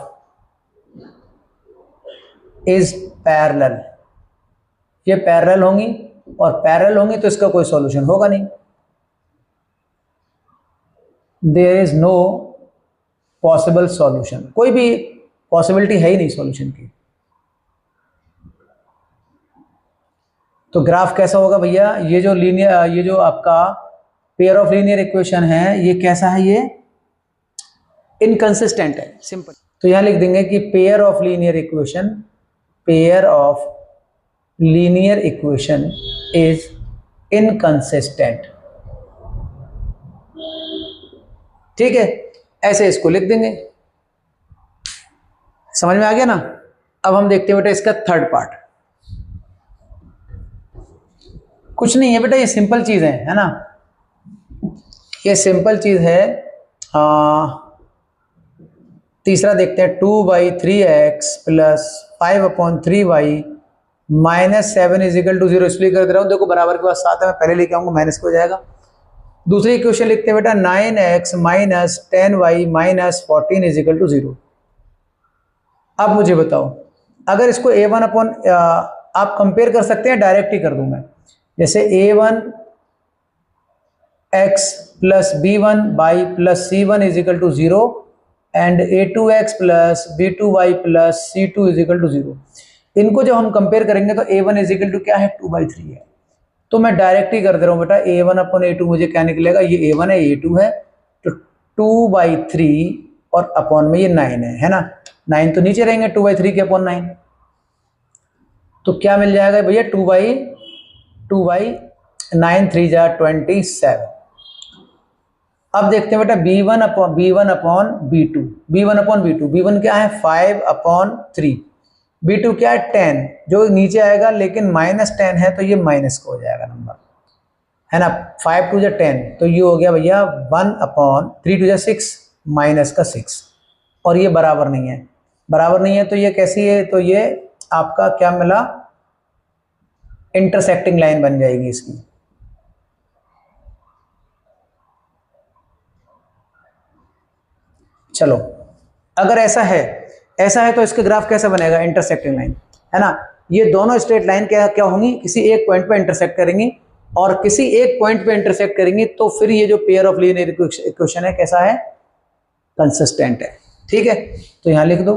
is parallel, ये पैरेलल होंगी, और पैरेलल होंगी तो इसका कोई सॉल्यूशन होगा नहीं, there is no possible solution, कोई भी पॉसिबिलिटी है ही नहीं सॉल्यूशन की, तो ग्राफ कैसा होगा भैया, ये जो आपका पेयर ऑफ लीनियर इक्वेशन है ये कैसा है, ये इनकंसिस्टेंट है, सिंपल। तो यहां लिख देंगे कि pair of linear equation is inconsistent. ठीक है, ऐसे इसको लिख देंगे। समझ में आ गया ना। अब हम देखते हैं बेटा इसका थर्ड पार्ट। कुछ नहीं है बेटा, ये सिंपल चीज है ना, ये सिंपल चीज है। तीसरा देखते हैं, 2/3x plus 5/3y minus 7 is equal to 0। इसलिए कर दे रहा हूं, देखो बराबर के बाद 7 है, मैं पहले लेके आऊंगा, माइनस को हो जाएगा। दूसरी इक्वेशन लिखते हैं बेटा, 9x minus 10y minus 14 is equal to 0। अब मुझे बताओ, अगर इसको a1 अपॉन आप कंपेयर कर सकते हैं, डायरेक्ट ही कर दूं मैं, जैसे a1x plus b1 y plus c1 is equal to 0 and a2x plus b2y plus c2 is equal to 0। इनको जब हम कंपेयर करेंगे तो a1 इज इक्वल टू क्या है, 2/3 है। तो मैं डायरेक्ट ही कर दे रहा हूँ बेटा, a1 अपॉन a2 मुझे क्या निकलेगा, ये a1 है, a2 है, तो 2/3 और अपॉन में ये 9 है ना, 9 तो नीचे रहेंगे 2/3 के अपॉन 9। तो क्या मिल जाएगा भैया, 2/9 3 जा 27। अब देखते हैं बेटा b1 अपॉन b2, b1 क्या है 5/3, b2 क्या है 10, जो नीचे आएगा लेकिन -10 है तो ये माइनस का हो जाएगा नंबर, है ना। 5 2 10, तो ये हो गया भैया 1/3 2 6, माइनस का 6। और ये बराबर नहीं है, तो ये कैसी है, तो ये आपका क्या मिला, इंटरसेक्टिंग लाइन बन जाएगी इसकी। चलो, अगर ऐसा है तो इसके ग्राफ कैसा बनेगा, इंटरसेक्टिंग लाइन, है ना। ये दोनों स्ट्रेट लाइन क्या होंगी, किसी एक पॉइंट पे इंटरसेक्ट करेंगी, और किसी एक पॉइंट पे इंटरसेक्ट करेंगी तो फिर ये जो पेयर ऑफ लीनियर इक्वेशन है कैसा है, कंसिस्टेंट है। ठीक है, तो यहां लिख दो,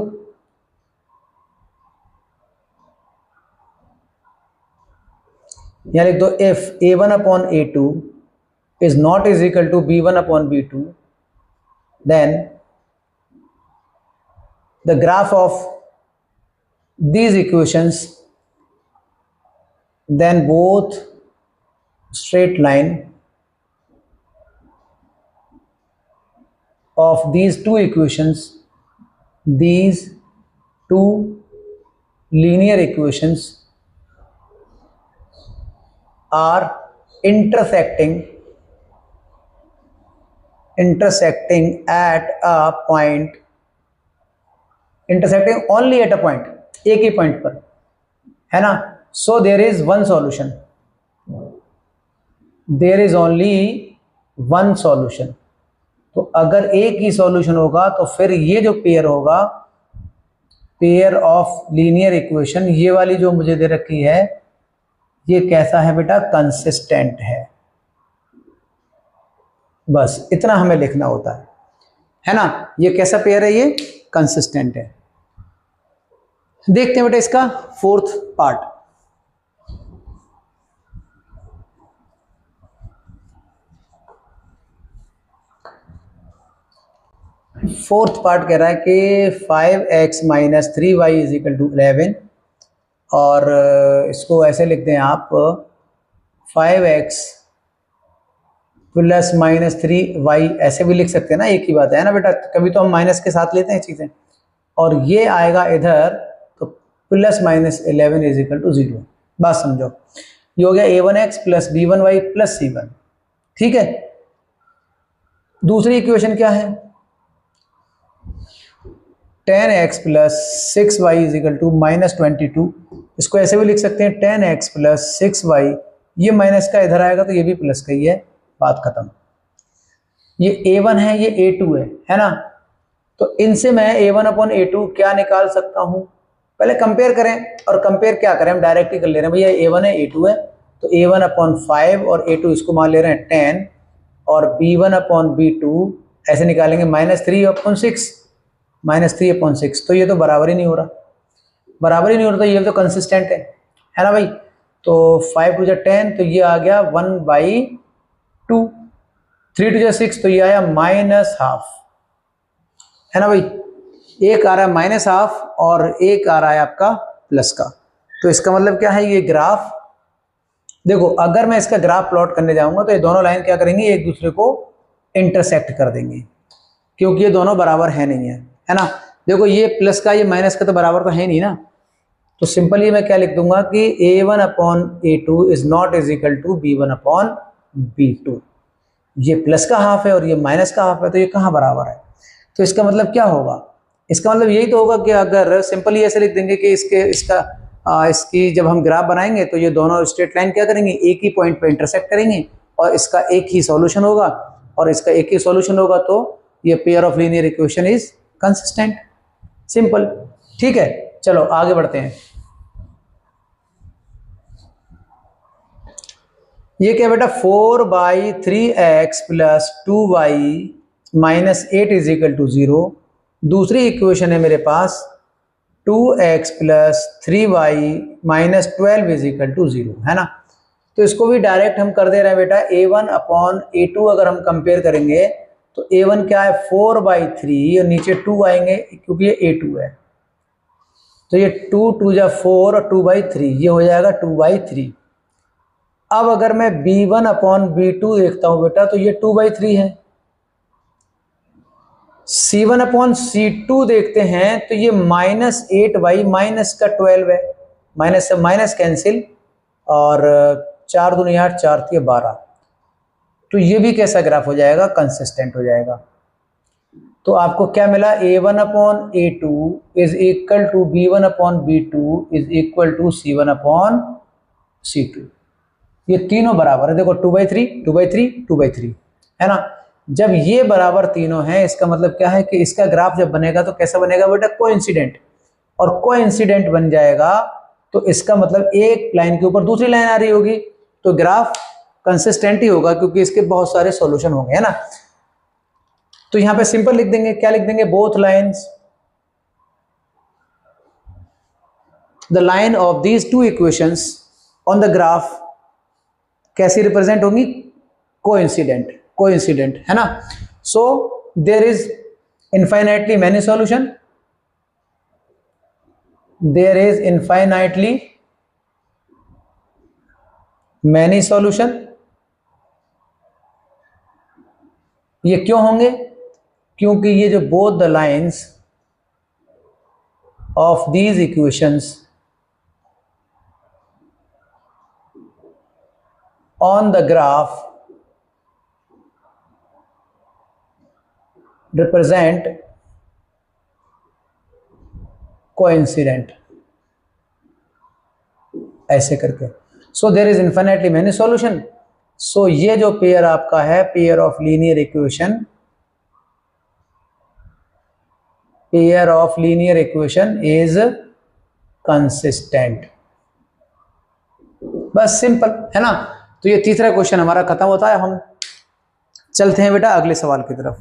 यहां लिख दो, if a1 upon a2 is not is equal to b1 upon b2 then the graph of these equations, then both straight line of these two equations, these two linear equations are intersecting at a point, intersecting only at a point, एक ही point पर, है ना। So there is one solution, there is only one solution. तो अगर एक ही solution होगा तो फिर ये जो पेयर होगा, पेयर ऑफ लीनियर इक्वेशन, ये वाली जो मुझे दे रखी है, ये कैसा है बेटा, कंसिस्टेंट है। बस इतना हमें लिखना होता है ना। ये कैसा पेयर है, ये कंसिस्टेंट है। देखते हैं बेटा इसका फोर्थ पार्ट। फोर्थ पार्ट कह रहा है कि 5x minus 3y is equal to 11, और इसको ऐसे लिखते हैं आप, 5x प्लस -3y, ऐसे भी लिख सकते हैं ना, एक ही बात है ना बेटा, कभी तो हम माइनस के साथ लेते हैं चीज़ें, और ये आएगा इधर तो प्लस -11 इज इक्वल टू 0। बात समझो, ये हो गया a1x plus b1y plus c1। ठीक है, दूसरी इक्वेशन क्या है, 10x plus 6y is equal to -22। इसको ऐसे भी लिख सकते हैं 10x प्लस 6y, ये माइनस का इधर आएगा तो ये भी प्लस का ही है, बात खत्म। ये a1 है, ये a2 है ना। तो इनसे मैं a1 अपॉन a2 क्या निकाल सकता हूं, पहले कंपेयर करें, और कंपेयर क्या करें, हम डायरेक्ट ही कर ले रहे हैं भैया, a1 है a2 है, तो a1 अपॉन 5 और a2 इसको मान ले रहे हैं 10, और b1 अपॉन b2 ऐसे निकालेंगे -3 अपॉन 6, -3 अपॉन 6, तो ये तो बराबर ही नहीं हो रहा, तो ये तो कंसिस्टेंट है ना भाई। तो 5 टू 10, तो ये आ गया 1/2। 3 टू 6, तो ये आया -12, है ना भाई। एक आ रहा है -12 और एक आ रहा है आपका प्लस का। तो इसका मतलब क्या है, ये ग्राफ देखो, अगर मैं इसका ग्राफ प्लॉट करने जाऊंगा तो ये दोनों लाइन क्या करेंगे, एक दूसरे को इंटरसेक्ट कर देंगे, क्योंकि ये दोनों बराबर है नहीं है ना। देखो ये प्लस का ये माइनस का तो बराबर तो है नहीं ना, तो सिंपली मैं क्या लिख दूंगा कि A1/A2 is not is equal to B1/B2। ये प्लस का हाफ है और ये माइनस का हाफ है, तो ये कहाँ बराबर है। तो इसका मतलब क्या होगा, इसका मतलब यही तो होगा कि अगर सिंपली ऐसे लिख देंगे कि इसकी जब हम ग्राफ बनाएंगे तो ये दोनों स्ट्रेट लाइन क्या करेंगे, एक ही पॉइंट पे इंटरसेक्ट करेंगे और इसका एक ही सॉल्यूशन होगा, और इसका एक ही सॉल्यूशन होगा, तो ये pair of linear equation is consistent. Simple, ठीक है। चलो आगे बढ़ते हैं। ये क्या बेटा, 4/3x + 2y - 8 is equal to 0। दूसरी इक्वेशन है मेरे पास 2x + 3y - 12 is equal to 0, है ना। तो इसको भी डायरेक्ट हम कर दे रहे हैं बेटा, A1/A2 अगर हम कंपेयर करेंगे तो A1 क्या है 4/3 और नीचे 2 आएंगे क्योंकि ये A2 है, तो ये 2 2 जा 4 और 2/3, ये हो जाएगा 2/3। अब अगर मैं B1/B2 देखता हूं बेटा, तो ये 2/3 है। C1/C2 देखते हैं तो ये -8y - का 12 है, माइनस से माइनस कैंसिल, और 4 दूनी 8, 4 3 12। तो ये भी कैसा ग्राफ हो जाएगा, कंसिस्टेंट हो जाएगा। तो आपको क्या मिला, A1/A2 is equal to B1/B2 is equal to C1/C2। ये तीनों बराबर है, देखो 2/3 2/3 2/3, है ना। जब ये बराबर तीनों हैं, इसका मतलब क्या है कि इसका ग्राफ जब बनेगा तो कैसा बनेगा बेटा, कोइंसिडेंट। और कोइंसिडेंट बन जाएगा तो इसका मतलब एक लाइन के ऊपर दूसरी लाइन आ रही होगी, तो ग्राफ कंसिस्टेंट ही होगा, क्योंकि इसके बहुत सारे सॉल्यूशन होंगे, है ना। तो यहां पे सिंपल लिख देंगे, क्या लिख देंगे, both lines, the line of these two equations on the graph कैसी रिप्रेजेंट होंगी, कोइंसिडेंट, कोइंसिडेंट, है ना। So there is infinitely many solution, there is infinitely many solution. ये क्यों होंगे, क्योंकि ये जो both the lines of these equations on the graph represent coincident, ऐसे करके। so there is infinitely many solution। so ये जो पेयर आपका है, pair of linear equation, pair of linear equation is consistent, बस सिंपल, है ना। तो ये तीसरा क्वेश्चन हमारा खत्म होता है। हम चलते हैं बेटा अगले सवाल की तरफ।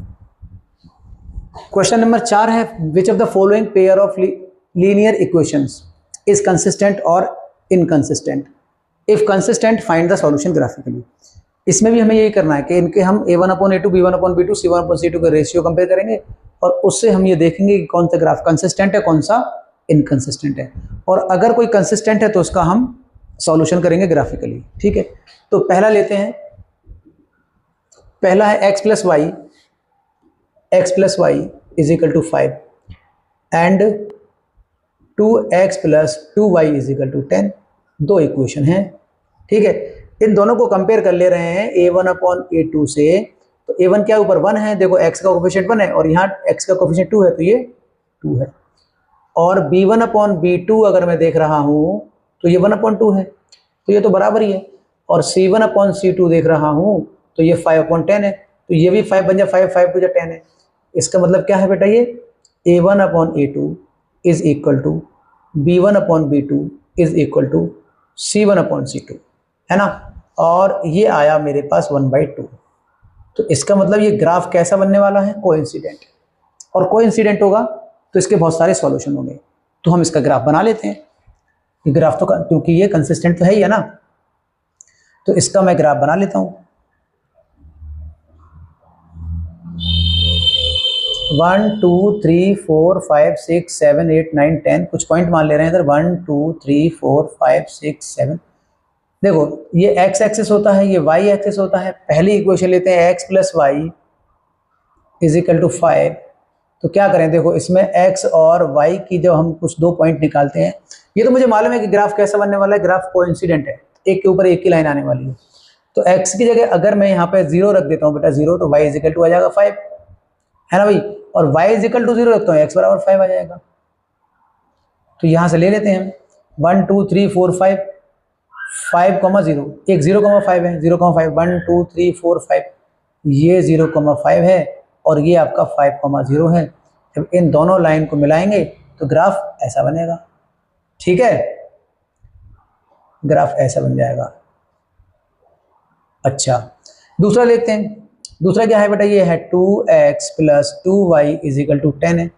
क्वेश्चन नंबर 4 है, which of the following pair of linear equations is consistent और inconsistent, if consistent find the solution graphically. इसमें भी हमें यही करना है कि इनके हम A1/A2 B1/B2 C1/C2 का रेशियो कंपेयर करेंगे, और उससे हम ये देखेंगे कि कौन सा ग्राफ कंसिस्टेंट है, कौन सा इनकंसिस्टेंट है, और अगर कोई कंसिस्टेंट है तो उसका हम सॉल्यूशन करेंगे ग्राफिकली, ठीक है। तो पहला लेते हैं, पहला है x + y is equal to 5 and 2x + 2y is equal to 10। दो इक्वेशन हैं, ठीक है। इन दोनों को कंपेयर कर ले रहे हैं A1/A2 से। तो A1 क्या ऊपर 1 है, देखो x का कोफिशिएंट 1 है और यहाँ x का कोफिशिएंट 2 है, तो ये 2 है। और B1/B2 अगर मैं देख रहा हूँ तो ये 1/2 है, तो ये तो बराबर ही है। और C1/C2 देख रहा हूँ तो ये 5/10 है, तो ये भी 5 बन जाए, 5 5 2 10 है। इसका मतलब क्या है बेटा, ये A1/A2 is equal to B1/B2 is equal to C1/C2, है ना। और ये आया मेरे पास 1/2। तो इसका मतलब ये ग्राफ कैसा बनने वाला है, कोइंसिडेंट। और कोइंसिडेंट होगा तो इसके बहुत सारे सॉल्यूशन होंगे। तो हम इसका ग्राफ बना लेते हैं। ये ग्राफ तो क्योंकि ये कंसिस्टेंट तो है ही है ना, तो इसका मैं ग्राफ बना लेता हूँ। 1 2 3 4 5 6 7 8 9 10 कुछ पॉइंट मान ले रहे हैं इधर। 1 2 3 4 5 6 7। देखो ये x एक्सिस होता है, ये y एक्सिस होता है। पहली इक्वेशन लेते हैं x plus y is equal to 5। तो क्या करें, देखो इसमें x और y की जब हम कुछ दो पॉइंट निकालते हैं, ये तो मुझे मालूम है कि ग्राफ कैसा बनने वाला है। ग्राफ कोइंसिडेंट है, एक के ऊपर एक की लाइन आने वाली है। तो x की जगह अगर मैं यहाँ पे 0 रख देता हूँ बेटा 0, तो y इज इक्वल टू आ जाएगा 5, है ना भाई। और y इज इक्वल टू 0 रखता हूँ, x बराबर 5 आ जाएगा। तो यहाँ से ले लेते हैं 1 2 3 4 5 5,0, एक 0,5 है, 0,5 1 2 3 4 5, ये 0,5 है और ये आपका 5,0 है। जब इन दोनों लाइन को मिलाएंगे तो ग्राफ ऐसा बनेगा, ठीक है, ग्राफ ऐसा बन जाएगा। अच्छा दूसरा देखते हैं। दूसरा क्या है बेटा, ये है 2x plus 2y is equal to 10 है।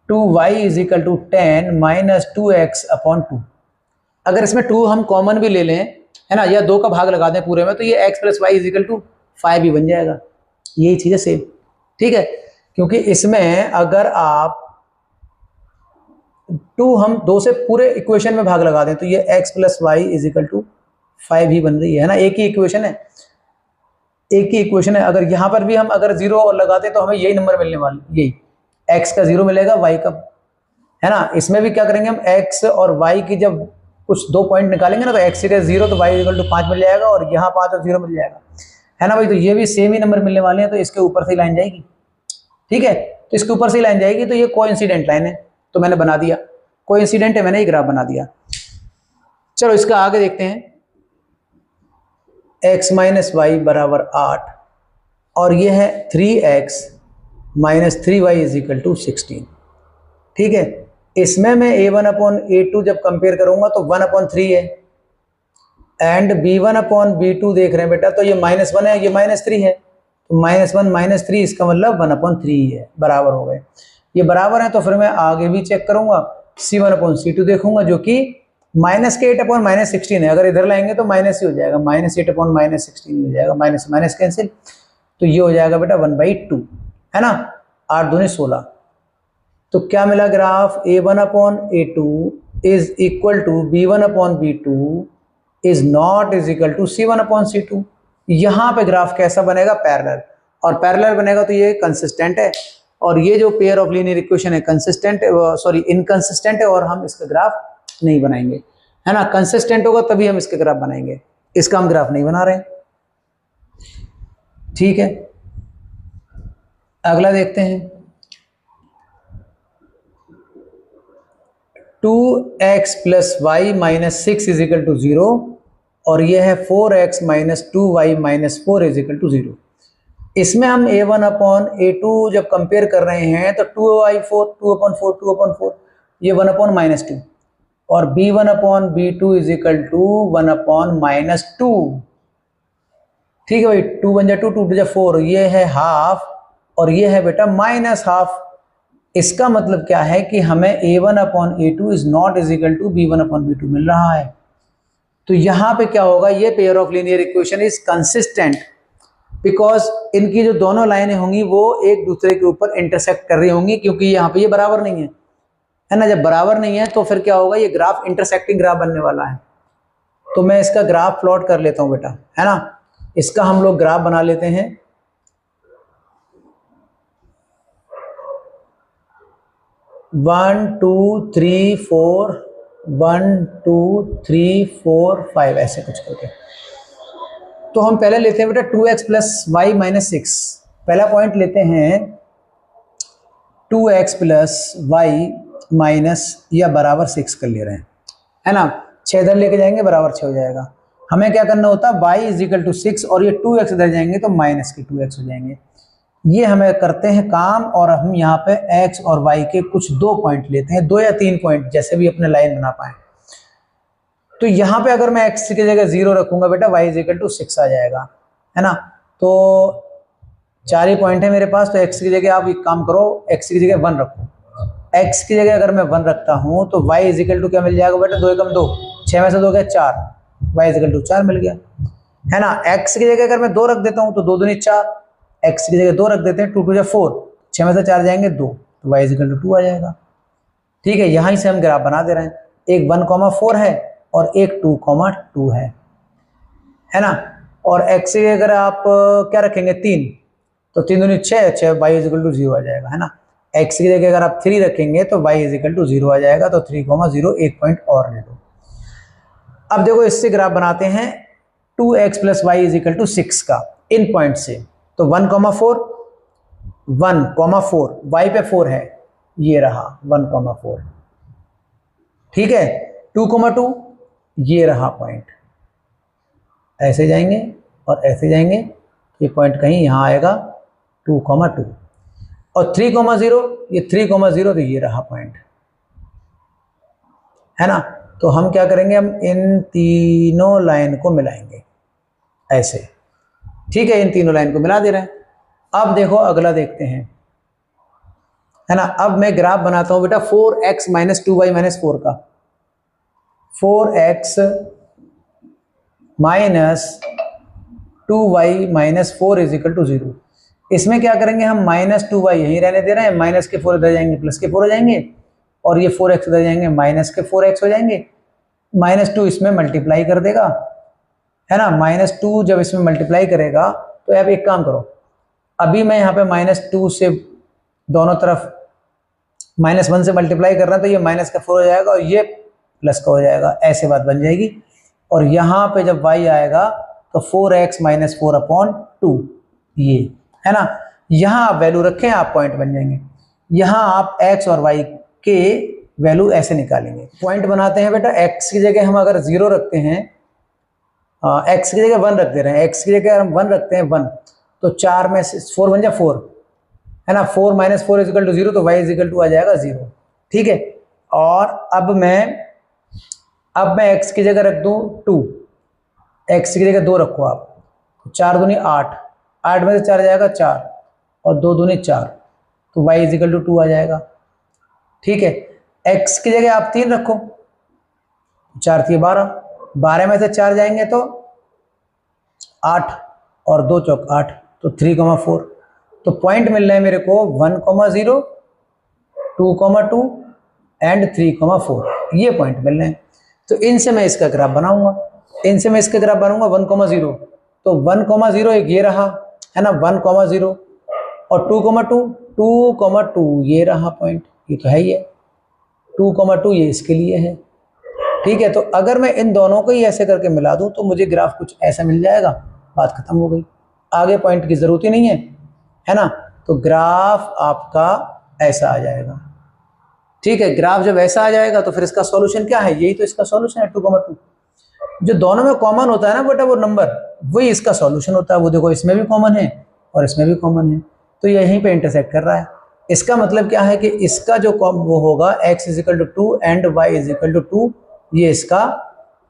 2y is equal to 10 minus 2x upon 2। अगर इसमें 2 हम कॉमन भी ले लें, है ना, या 2 का भाग लगा दें पूरे में, तो ये x plus y is equal to 5 ही बन जाएगा। यही चीज़ है सेम, ठीक है। क्योंकि इसमें अगर आप 2 हम 2 से पूरे इक्वेशन में भाग लगा दें तो ये x plus y is equal to 5 ही बन रही है ना। एक ही इक्वेशन है, एक ही इक्वेशन है। अगर यहाँ पर भी हम अगर 0 और लगाते तो हमें यही नंबर मिलने वाला, यही x का 0 मिलेगा, y का, है ना। इसमें भी क्या करेंगे हम, x और y की जब कुछ दो पॉइंट निकालेंगे ना, तो x इक्वल 0 तो y इक्वल टू 5 मिल जाएगा, और यहाँ 5 और 0 मिल जाएगा, है ना भाई। तो ये भी सेम ही नंबर मिलने वाले हैं, तो इसके ऊपर से ही लाइन जाएगी, ठीक है। तो इसके ऊपर से ही लाइन जाएगी, तो ये कोइंसिडेंट लाइन है, तो मैंने बना दिया, कोइंसिडेंट है, मैंने ये ग्राफ बना दिया। चलो इसका आगे देखते हैं। x माइनस वाई बराबर 8 और ये है 3x minus 3y is equal to 16, ठीक है। इसमें मैं a1 अपॉन a2 जब कंपेयर करूंगा तो 1 अपॉन 3 है, एंड b1 अपॉन b2 देख रहे हैं बेटा, तो ये -1 है, ये -3 है, तो -1 -3 इसका मतलब 1 अपॉन 3 है, बराबर हो गए। ये बराबर है तो फिर मैं आगे भी चेक करूंगा, c1 अपॉन c2 देखूंगा, जो कि -8 अपॉन -16 है। अगर इधर लाएंगे तो माइनस ही हो जाएगा, -8 अपॉन -16 हो जाएगा, माइनस माइनस कैंसिल, तो ये हो जाएगा बेटा 1/2, है ना। 8 दूनी 16। तो क्या मिला graph, a1 upon a2 is equal to b1 upon b2 is not is equal to c1 upon c2। यहाँ पे ग्राफ कैसा बनेगा, पैरेलल, और पैरेलल बनेगा तो ये कंसिस्टेंट है, और ये जो पेयर ऑफ लीनियर इक्वेशन है कंसिस्टेंट, सॉरी इनकंसिस्टेंट है, और हम इसका ग्राफ नहीं बनाएंगे, है ना। कंसिस्टेंट होगा तभी हम इसके ग्राफ बनाएंगे, इसका हम ग्राफ नहीं बना रहे, ठीक है। अगला देखते हैं। 2x plus y minus 6 is equal to 0, और यह है 4x minus 2y minus 4 is equal to 0। इसमें हम a1 अपॉन a2 जब कंपेयर कर रहे हैं तो 2/4 2 अपॉन 4 2 अपॉन 4, ये 1 अपॉन -2, और b1 upon b2 is equal to 1 upon -2, ठीक है भाई। 2 बन जाए 2, 2 बन जाए 4, ये है हाफ, और ये है बेटा -हाफ। इसका मतलब क्या है कि हमें a1 upon a2 is not is equal to b1 upon b2 मिल रहा है। तो यहाँ पे क्या होगा, ये pair of linear equation is consistent, because इनकी जो दोनों लाइनें होंगी वो एक दूसरे के ऊपर इंटरसेक्ट कर रही होंगी, क्योंकि यहाँ पे ये बराबर नहीं है ना। जब बराबर नहीं है तो फिर क्या होगा, ये ग्राफ इंटरसेक्टिंग ग्राफ बनने वाला है। तो मैं इसका ग्राफ प्लॉट कर लेता हूँ बेटा, है ना। इसका हम लोग ग्राफ बना लेते हैं। वन टू थ्री फोर 1 2 3 4 5 ऐसे कुछ करके। तो हम पहले लेते हैं बेटा 2x प्लस वाई माइनस 6। पहला पॉइंट लेते हैं 2x प्लस वाई माइनस या बराबर 6 कर ले रहे हैं, है ना। 6 इधर लेके जाएंगे बराबर 6 हो जाएगा। हमें क्या करना होता है, y इज इक्वल टू 6, और ये 2x इधर जाएंगे तो माइनस के 2x हो जाएंगे। ये हमें करते हैं काम, और हम यहाँ पे x और y के कुछ दो पॉइंट लेते हैं, 2 या 3 पॉइंट, जैसे भी अपने लाइन बना पाए। तो यहाँ पे अगर मैं x की जगह 0 रखूंगा बेटा, y इज इक्वल टू 6 आ जाएगा, है ना। तो 4 ही पॉइंट है मेरे पास, तो x की जगह आप एक काम करो, x की जगह 1 रखो, x की जगह अगर मैं 1 रखता हूँ तो y इज इक्वल टू क्या मिल जाएगा बेटा, 2 एकम 2, 6 में से 2 गया 4, y इज इक्वल टू 4 मिल गया, है ना। x की जगह अगर मैं 2 रख देता हूँ तो 2 दूनी 4, x की जगह 2 रख देते हैं, 2 2 4, 6 में से 4 जाएंगे 2, तो y इज इक्वल टू 2 आ जाएगा। ठीक है, यहीं से हम ग्राफ बना दे रहे हैं, एक 1,4 है और एक 2,2 है ना। और x की अगर आप क्या रखेंगे 3, तो 3 दूनी 6, 6 y इज इक्वल टू 0 आ जाएगा, है ना। x की जगह अगर आप 3 रखेंगे तो y इज इक्वल टू 0 आ जाएगा, तो 3,0 एक पॉइंट और ले लो। अब देखो इससे ग्राफ बनाते हैं 2x plus y is equal to 6 का इन पॉइंट से। तो 1,4 1,4 y पे 4 है, ये रहा 1,4, ठीक है। 2,2 ये रहा पॉइंट, ऐसे जाएंगे और ऐसे जाएंगे, ये पॉइंट कहीं यहाँ आएगा 2,2, और 3,0 ये 3,0 तो ये रहा पॉइंट, है ना। तो हम क्या करेंगे, हम इन तीनों लाइन को मिलाएंगे ऐसे, ठीक है, इन तीनों लाइन को मिला दे रहे हैं। अब देखो अगला देखते हैं, है ना। अब मैं ग्राफ बनाता हूं बेटा 4x माइनस 2y माइनस 4 का, 4x minus 2y minus 4 is equal to 0। इसमें क्या करेंगे हम, माइनस 2y यहीं रहने दे रहे हैं, माइनस के 4 इधर जाएंगे, प्लस के 4 हो जाएंगे, और ये 4x इधर जाएंगे, माइनस के 4x हो जाएंगे, -2 इसमें मल्टीप्लाई कर देगा, है ना। -2 जब इसमें मल्टीप्लाई करेगा तो आप एक काम करो, अभी मैं यहाँ पे -2 से दोनों तरफ -1 से मल्टीप्लाई कर रहा हूँ, तो ये माइनस का 4 हो जाएगा और ये प्लस का हो जाएगा, ऐसे बात बन जाएगी। और यहाँ पे जब y आएगा तो 4x माइनस 4 अपॉन 2, ये है ना। यहाँ आप वैल्यू रखें, आप पॉइंट बन जाएंगे। यहाँ आप x और y के वैल्यू ऐसे निकालेंगे, पॉइंट बनाते हैं बेटा। x की जगह हम अगर 0 रखते हैं, x की जगह 1 रख दे रहे हैं, x की जगह हम 1 रखते हैं 1, तो 4 में से 4 बन जाए 4, है ना। 4 माइनस 4 इज इक्वल टू 0, तो y इज इक्वल टू आ जाएगा 0, ठीक है। और अब मैं x की जगह रख दूं 2, x की जगह 2 रखो आप, 4 दूनी 8, 8 में से 4 जाएगा 4, और 2 दूनी 4, तो y इज इक्वल टू 2 आ जाएगा, ठीक है। x की जगह आप 3 रखो, 4 3 12, 12 में से 4 जाएंगे तो 8, और 2 चौक 8, तो 3,4। तो पॉइंट मिल रहे हैं मेरे को 1,0, 2,2 एंड 3,4, ये पॉइंट मिल रहे हैं। तो इनसे मैं इसका ग्राफ बनाऊंगा, इनसे मैं इसका ग्राफ बनाऊंगा 1,0, तो 1,0 एक ये रहा, है ना, 1,0, और 2,2 ये रहा पॉइंट, ये तो है ही है, 2,2 ये इसके लिए है, ठीक है। तो अगर मैं इन दोनों को ही ऐसे करके मिला दूं तो मुझे ग्राफ कुछ ऐसा मिल जाएगा, बात खत्म हो गई, आगे पॉइंट की जरूरत ही नहीं है ना। तो ग्राफ आपका ऐसा आ जाएगा, ठीक है। ग्राफ जब ऐसा आ जाएगा तो फिर इसका सॉल्यूशन क्या है, यही तो इसका सॉल्यूशन है 2,2। जो दोनों में कॉमन होता है ना बेटा वो नंबर, वही इसका सॉल्यूशन होता है। वो देखो इसमें भी कॉमन है और इसमें भी कॉमन है, तो यहीं पे इंटरसेक्ट कर रहा है। इसका मतलब क्या है कि इसका जो वो होगा x is equal to 2 and y is equal to 2, ये इसका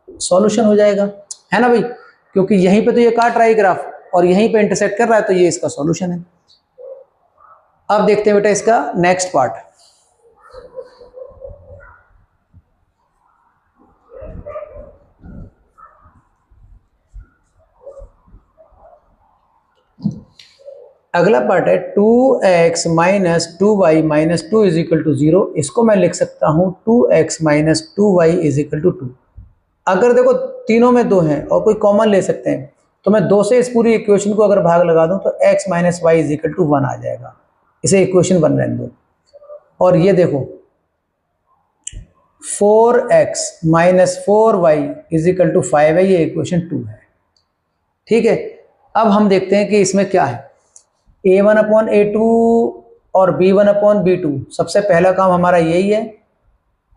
सॉल्यूशन हो जाएगा, है ना भाई, क्योंकि यहीं पे तो ये काट रहा है ग्राफ और यहीं पे इंटरसेक्ट कर रहा है, तो ये इसका सॉल्यूशन है। अब देखते हैं बेटा इसका नेक्स्ट पार्ट। अगला पार्ट है 2x minus 2y minus 2 is equal to 0। इसको मैं लिख सकता हूं 2x minus 2y is equal to 2। अगर देखो तीनों में 2 हैं और कोई कॉमन ले सकते हैं, तो मैं 2 से इस पूरी इक्वेशन को अगर भाग लगा दूं तो x minus y is equal to 1 आ जाएगा। इसे इक्वेशन 1 रहने दो। और ये देखो 4x minus 4y is equal to 5 है, ये इक्वेशन 2 है, ठीक है। अब हम देखते हैं कि इसमें क्या है, a1 अपॉन a2 और b1 अपॉन b2। सबसे पहला काम हमारा यही है,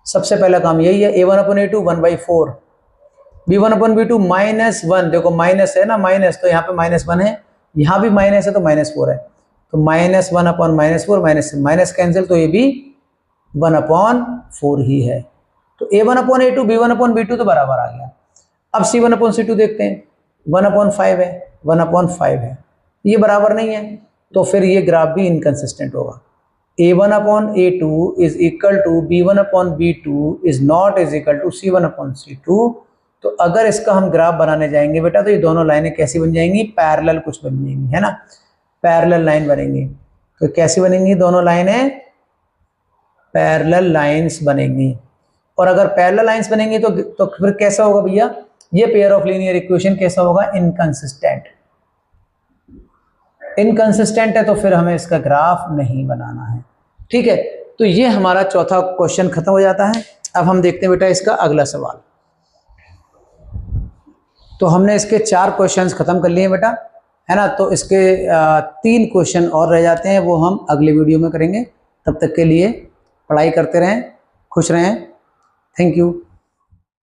सबसे पहला काम यही है, a1 upon a2 1/4, b1 upon b2 -1। देखो माइनस है ना, माइनस, तो यहाँ पे -1 है, यहाँ भी माइनस है तो -4 है, तो -1 अपॉन -4, माइनस माइनस कैंसिल, तो ये भी 1/4 ही है। तो a1 upon a2 b1 upon b2 तो बराबर आ गया। अब c1 अपॉन c2 देखते हैं, 1/5 है, 1/5 है, ये बराबर नहीं है, तो फिर ये ग्राफ भी इनकंसिस्टेंट होगा। A1 upon A2 is equal to B1 upon B2 is not is equal to C1 upon C2। तो अगर इसका हम ग्राफ बनाने जाएंगे बेटा तो ये दोनों लाइनें कैसी बन जाएंगी, पैरेलल कुछ बन जाएंगी, है ना, पैरेलल लाइन बनेंगी। तो कैसी बनेंगी दोनों लाइनें, पैरेलल लाइंस बनेंगी। और अगर पैरेलल लाइंस बनेंगी तो फिर कैसा होगा भैया, ये पेयर ऑफ लीनियर इक्वेशन कैसा होगा, इनकंसिस्टेंट। इनकंसिस्टेंट है तो फिर हमें इसका ग्राफ नहीं बनाना है। ठीक है, तो ये हमारा चौथा क्वेश्चन खत्म हो जाता है। अब हम देखते हैं बेटा इसका अगला सवाल। तो हमने इसके 4 क्वेश्चंस खत्म कर लिए बेटा, है ना। तो इसके 3 क्वेश्चन और रह जाते हैं, वो हम अगले वीडियो में करेंगे। तब तक के लिए पढ़ाई करते रहें, खुश रहें। Thank you.